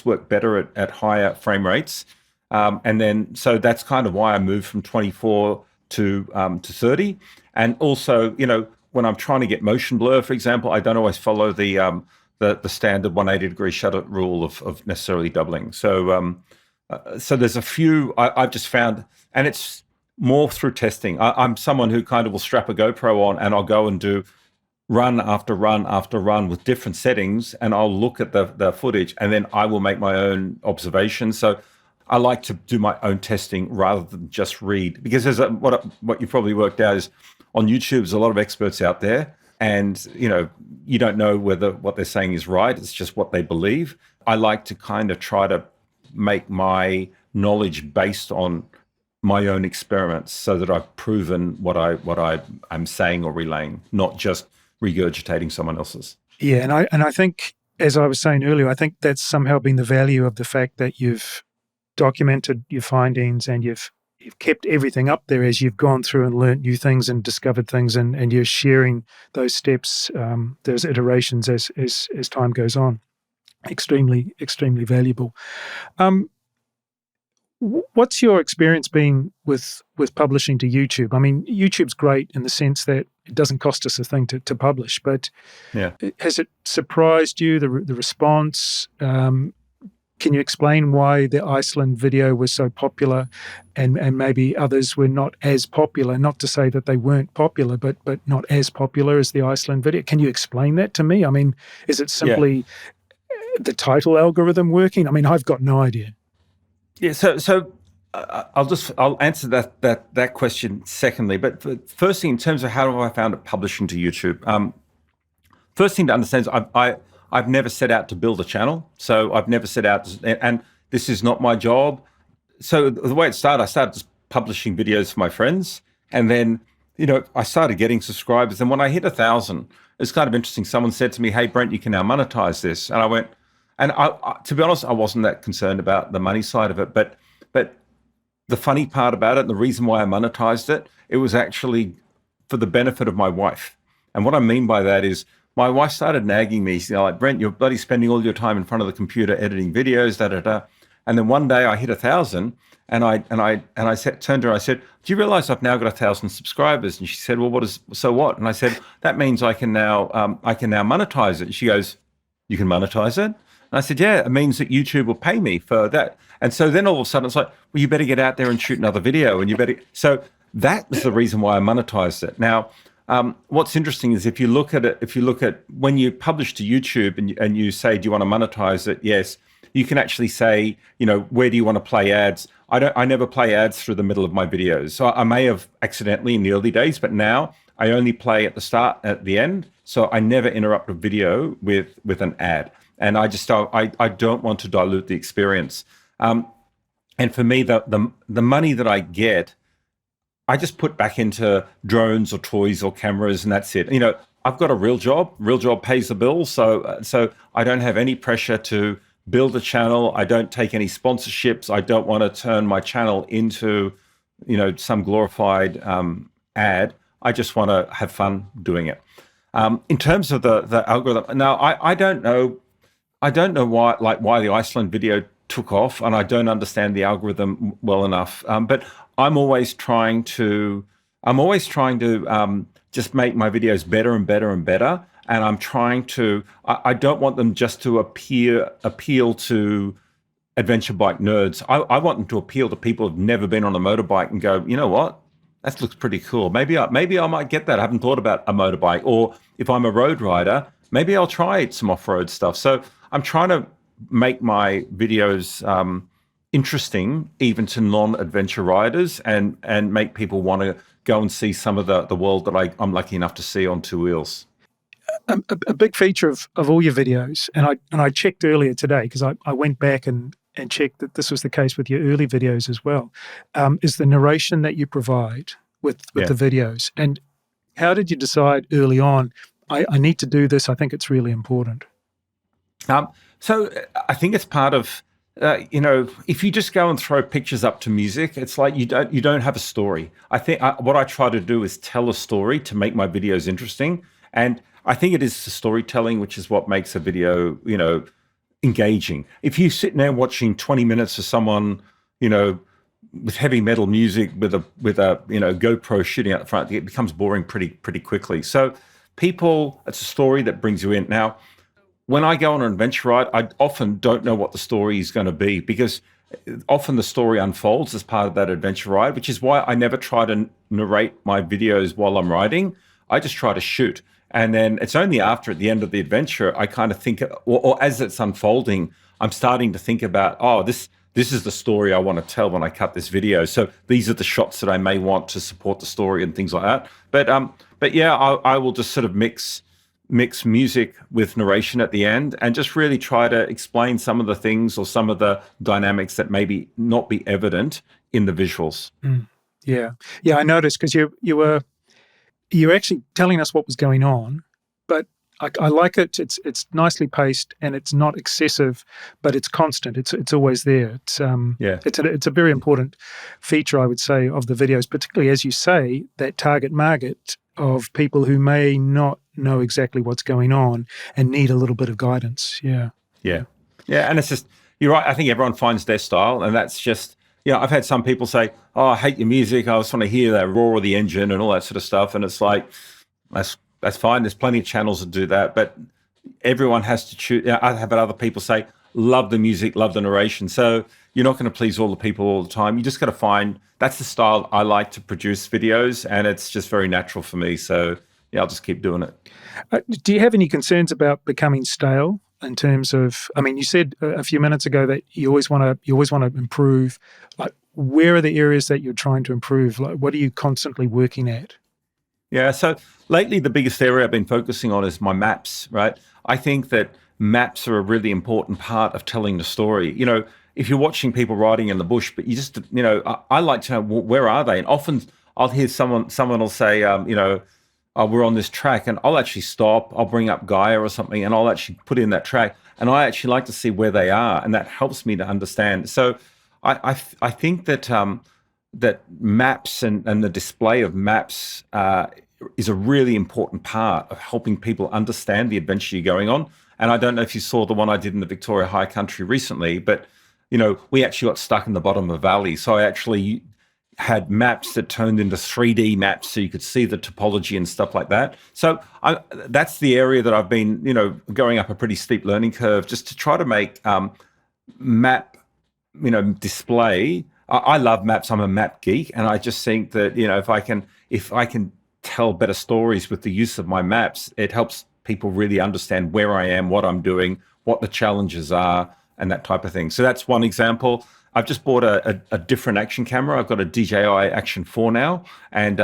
work better at higher frame rates. And then, so that's kind of why I moved from 24 to 30. And also, when I'm trying to get motion blur, for example, I don't always follow the standard 180-degree shutter rule of necessarily doubling. So, so there's a few I've just found, and it's more through testing. I'm someone who kind of will strap a GoPro on and I'll go and do run after run after run with different settings, and I'll look at the footage and then I will make my own observations. So I like to do my own testing rather than just read, because there's what you probably worked out is on YouTube, there's a lot of experts out there, and you don't know whether what they're saying is right. It's just what they believe. I like to kind of try to make my knowledge based on my own experiments, so that I've proven what I'm saying or relaying, not just regurgitating someone else's. Yeah, and I think, as I was saying earlier, I think that's somehow been the value of the fact that you've documented your findings and you've kept everything up there as you've gone through and learnt new things and discovered things, and you're sharing those steps, those iterations as time goes on. Extremely, extremely valuable. What's your experience been with publishing to YouTube? I mean, YouTube's great in the sense that it doesn't cost us a thing to publish, but yeah, has it surprised you, the response? Can you explain why the Iceland video was so popular and maybe others were not as popular? Not to say that they weren't popular, but not as popular as the Iceland video. Can you explain that to me? I mean, is it simply the title algorithm working? I mean, I've got no idea. Yeah, so I'll answer that question secondly. But first thing, in terms of how have I found it publishing to YouTube, first thing to understand is I've never set out to build a channel. So I've never set out and this is not my job. So the way it started, I started just publishing videos for my friends, and then I started getting subscribers. And when I hit 1,000, it's kind of interesting. Someone said to me, "Hey Brent, you can now monetize this," and I went. And I, to be honest, I wasn't that concerned about the money side of it. But the funny part about it, and the reason why I monetized it, it was actually for the benefit of my wife. And what I mean by that is my wife started nagging me, like, "Brent, you're bloody spending all your time in front of the computer editing videos, da da da." And then one day I hit 1,000, and I turned to her. I said, "Do you realize I've now got 1,000 subscribers?" And she said, "Well, so what?" And I said, "That means I can now monetize it." And she goes, "You can monetize it?" And I said, "Yeah, it means that YouTube will pay me for that." And so then all of a sudden it's like, "Well, you better get out there and shoot another video, and you better." So that was the reason why I monetized it. Now, what's interesting is if you look at when you publish to YouTube and you say, "Do you want to monetize it?" Yes, you can actually say, "Where do you want to play ads?" I never play ads through the middle of my videos. So I may have accidentally in the early days, but now I only play at the start, at the end. So I never interrupt a video with an ad. And I don't want to dilute the experience. And for me, the money that I get, I just put back into drones or toys or cameras, and that's it. I've got a real job. Real job pays the bills, so I don't have any pressure to build a channel. I don't take any sponsorships. I don't want to turn my channel into, some glorified ad. I just want to have fun doing it. In terms of the algorithm, now I don't know. I don't know why the Iceland video took off, and I don't understand the algorithm well enough. But I'm always trying to just make my videos better and better and better. And I'm trying to. I don't want them just to appeal to adventure bike nerds. I want them to appeal to people who've never been on a motorbike and go, you know what? That looks pretty cool. Maybe I might get that. I haven't thought about a motorbike. Or if I'm a road rider, maybe I'll try some off-road stuff. So I'm trying to make my videos interesting even to non-adventure riders and make people want to go and see some of the world that I'm lucky enough to see on two wheels. A big feature of all your videos, and I checked earlier today because I went back and checked that this was the case with your early videos as well, is the narration that you provide with the videos. And how did you decide early on, I need to do this, I think it's really important? So I think it's part of, if you just go and throw pictures up to music, it's like you don't have a story. I think what I try to do is tell a story to make my videos interesting. And I think it is the storytelling, which is what makes a video, engaging. If you sit there watching 20 minutes of someone, with heavy metal music with a GoPro shooting out the front, it becomes boring pretty quickly. So it's a story that brings you in. Now, when I go on an adventure ride, I often don't know what the story is going to be because often the story unfolds as part of that adventure ride, which is why I never try to narrate my videos while I'm riding. I just try to shoot. And then it's only after, at the end of the adventure, I kind of think, or as it's unfolding, I'm starting to think about, this is the story I want to tell when I cut this video. So these are the shots that I may want to support the story and things like that. But yeah, I will just sort of mix music with narration at the end and just really try to explain some of the things or some of the dynamics that maybe not be evident in the visuals. Yeah, I noticed because you're actually telling us what was going on, but I like it. It's nicely paced and it's not excessive, but it's constant. It's always there. It's a very important feature, I would say, of the videos, particularly as you say, that target market of people who may not know exactly what's going on and need a little bit of guidance. Yeah. And it's just, you're right. I think everyone finds their style, and that's just, I've had some people say, "Oh, I hate your music. I just want to hear that roar of the engine and all that sort of stuff." And it's like, that's fine. There's plenty of channels that do that, but everyone has to choose. I have had other people say, "Love the music, love the narration." So you're not going to please all the people all the time. You just got to find, that's the style I like to produce videos, and it's just very natural for me. So I'll just keep doing it. Do you have any concerns about becoming stale in terms of, you said a few minutes ago that you always want to improve. Like, where are the areas that you're trying to improve? Like, what are you constantly working at? Yeah, so lately the biggest area I've been focusing on is my maps, right? I think that maps are a really important part of telling the story. If you're watching people riding in the bush, but you just, I like to know, where are they? And often I'll hear someone will say, we're on this track, and I'll actually stop, I'll bring up Gaia or something, and I'll actually put in that track. And I actually like to see where they are, and that helps me to understand. So I think that that maps and the display of maps is a really important part of helping people understand the adventure you're going on. And I don't know if you saw the one I did in the Victoria High Country recently, but we actually got stuck in the bottom of a valley. So I actually had maps that turned into 3D maps so you could see the topology and stuff like that. So that's the area that I've been, going up a pretty steep learning curve just to try to make map, display. I love maps. I'm a map geek. And I just think that, if I can tell better stories with the use of my maps, it helps people really understand where I am, what I'm doing, what the challenges are, and that type of thing. So that's one example. I've just bought a different action camera. I've got a DJI Action 4 now, and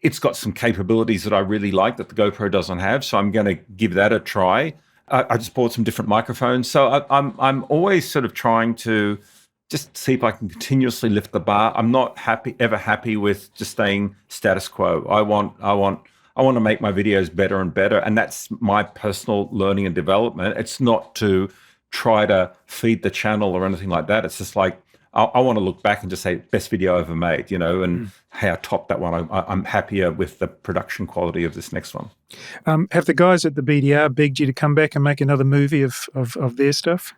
it's got some capabilities that I really like that the GoPro doesn't have. So I'm going to give that a try. I just bought some different microphones. So I'm always sort of trying to just see if I can continuously lift the bar. I'm not ever happy with just staying status quo. I want to make my videos better and better, and that's my personal learning and development. It's not to try to feed the channel or anything like that. It's just like I want to look back and just say best video ever made, and hey, I topped that one. I'm happier with the production quality of this next one. Have the guys at the BDR begged you to come back and make another movie of their stuff?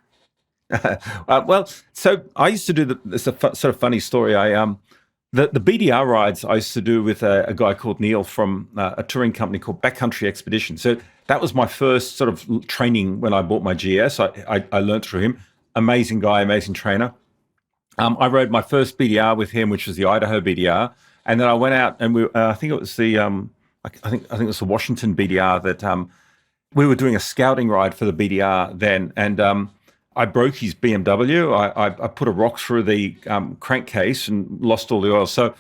Well, so I used to do it's a sort of funny story. The BDR rides I used to do with a guy called Neil from a touring company called Backcountry Expedition. So that was my first sort of training when I bought my GS. I learned through him. Amazing guy, amazing trainer. I rode my first BDR with him, which was the Idaho BDR, and then I went out and I think it was I think it was the Washington BDR that we were doing a scouting ride for the BDR then, and I broke his BMW. I put a rock through the crankcase and lost all the oil. So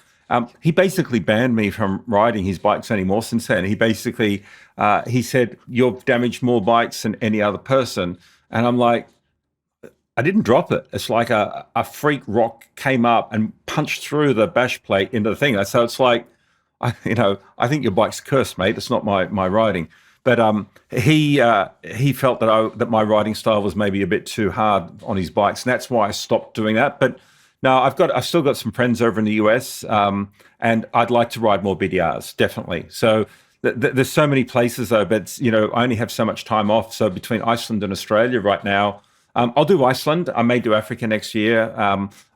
he basically banned me from riding his bikes anymore since then. He basically he said, "You've damaged more bikes than any other person," and I'm like, I didn't drop it. It's like a freak rock came up and punched through the bash plate into the thing. So it's like, I think your bike's cursed, mate. It's not my riding. But he felt that my riding style was maybe a bit too hard on his bikes, and that's why I stopped doing that. But no, I've still got some friends over in the US, and I'd like to ride more BDRs, definitely. So there's so many places though, but I only have so much time off. So between Iceland and Australia right now. I'll do Iceland. I may do Africa next year.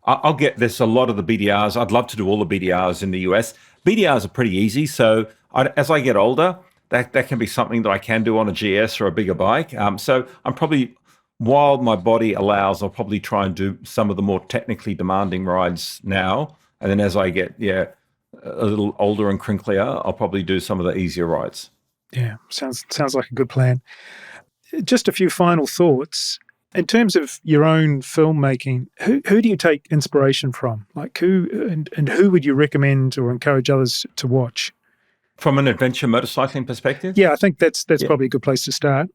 There's a lot of the BDRs. I'd love to do all the BDRs in the US. BDRs are pretty easy. So as I get older, that can be something that I can do on a GS or a bigger bike. So I'm probably, while my body allows, I'll probably try and do some of the more technically demanding rides now. And then as I get, a little older and crinklier, I'll probably do some of the easier rides. Yeah, sounds like a good plan. Just a few final thoughts. In terms of your own filmmaking, who do you take inspiration from? Like who would you recommend or encourage others to watch? From an adventure motorcycling perspective? Yeah, I think that's probably a good place to start.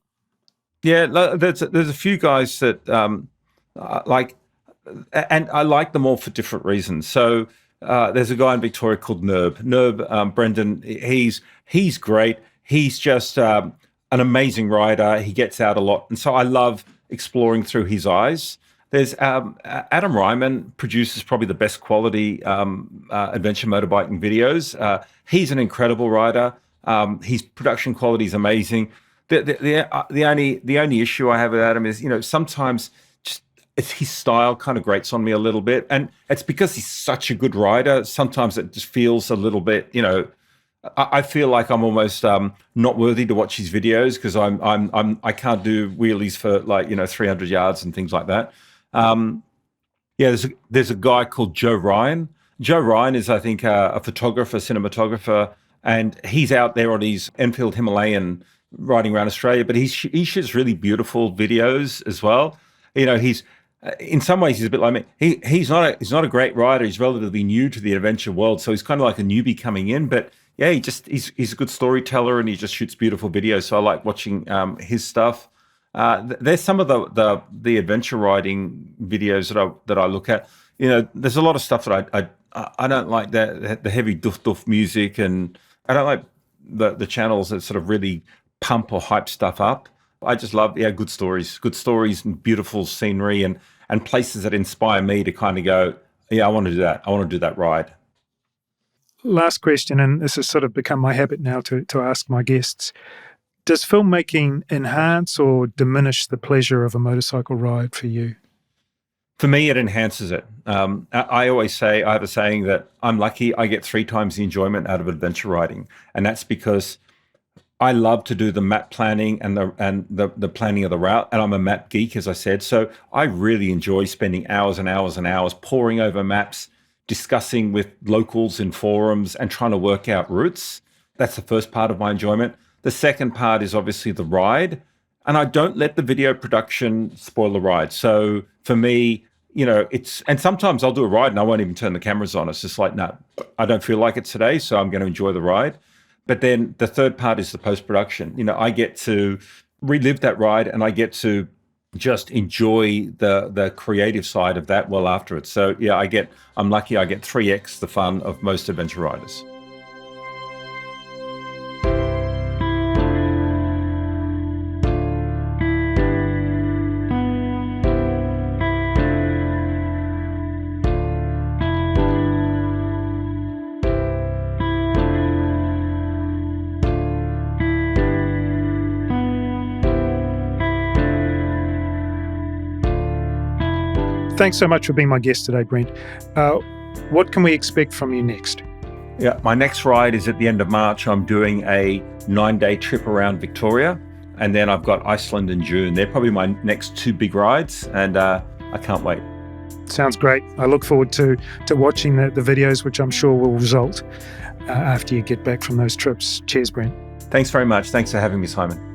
Yeah, there's a few guys that like, and I like them all for different reasons. So there's a guy in Victoria called Nerb, Brendan. He's great. He's just an amazing rider. He gets out a lot, and so I love exploring through his eyes. There's Adam Ryman produces probably the best quality adventure motorbiking videos. He's an incredible rider. His production quality is amazing. The only issue I have with Adam is sometimes just his style kind of grates on me a little bit, and it's because he's such a good rider. Sometimes it just feels a little bit I feel like I'm almost not worthy to watch his videos because I can't do wheelies for 300 yards and things like that. There's a guy called Joe Ryan. Joe Ryan is, I think, a photographer, cinematographer, and he's out there on his Enfield Himalayan riding around Australia. But he shoots really beautiful videos as well. He's in some ways he's a bit like me. He's not a great rider. He's relatively new to the adventure world, so he's kind of like a newbie coming in, but. Yeah, he's a good storyteller and he just shoots beautiful videos. So I like watching his stuff. There's some of the adventure riding videos that I look at. There's a lot of stuff that I don't like the heavy doof music, and I don't like the channels that sort of really pump or hype stuff up. I just love good stories and beautiful scenery and places that inspire me to kind of go, I want to do that. I want to do that ride. Last question, and this has sort of become my habit now to ask my guests. Does filmmaking enhance or diminish the pleasure of a motorcycle ride for you? For me, it enhances it. I always say, I have a saying that I'm lucky I get 3 times the enjoyment out of adventure riding. And that's because I love to do the map planning and the planning of the route. And I'm a map geek, as I said. So I really enjoy spending hours and hours and hours poring over maps, discussing with locals in forums and trying to work out routes. That's the first part of my enjoyment. The second part is obviously the ride. And I don't let the video production spoil the ride. So for me, and sometimes I'll do a ride and I won't even turn the cameras on. It's just like, no, I don't feel like it today, so I'm going to enjoy the ride. But then the third part is the post-production. I get to relive that ride and I get to just enjoy the creative side of that well after it. So yeah, I'm lucky I get 3x the fun of most adventure riders. Thanks so much for being my guest today, Brent. What can we expect from you next? Yeah, my next ride is at the end of March. I'm doing a 9-day trip around Victoria, and then I've got Iceland in June. They're probably my next 2 big rides, and I can't wait. Sounds great. I look forward to watching the videos, which I'm sure will result after you get back from those trips. Cheers, Brent. Thanks very much. Thanks for having me, Simon.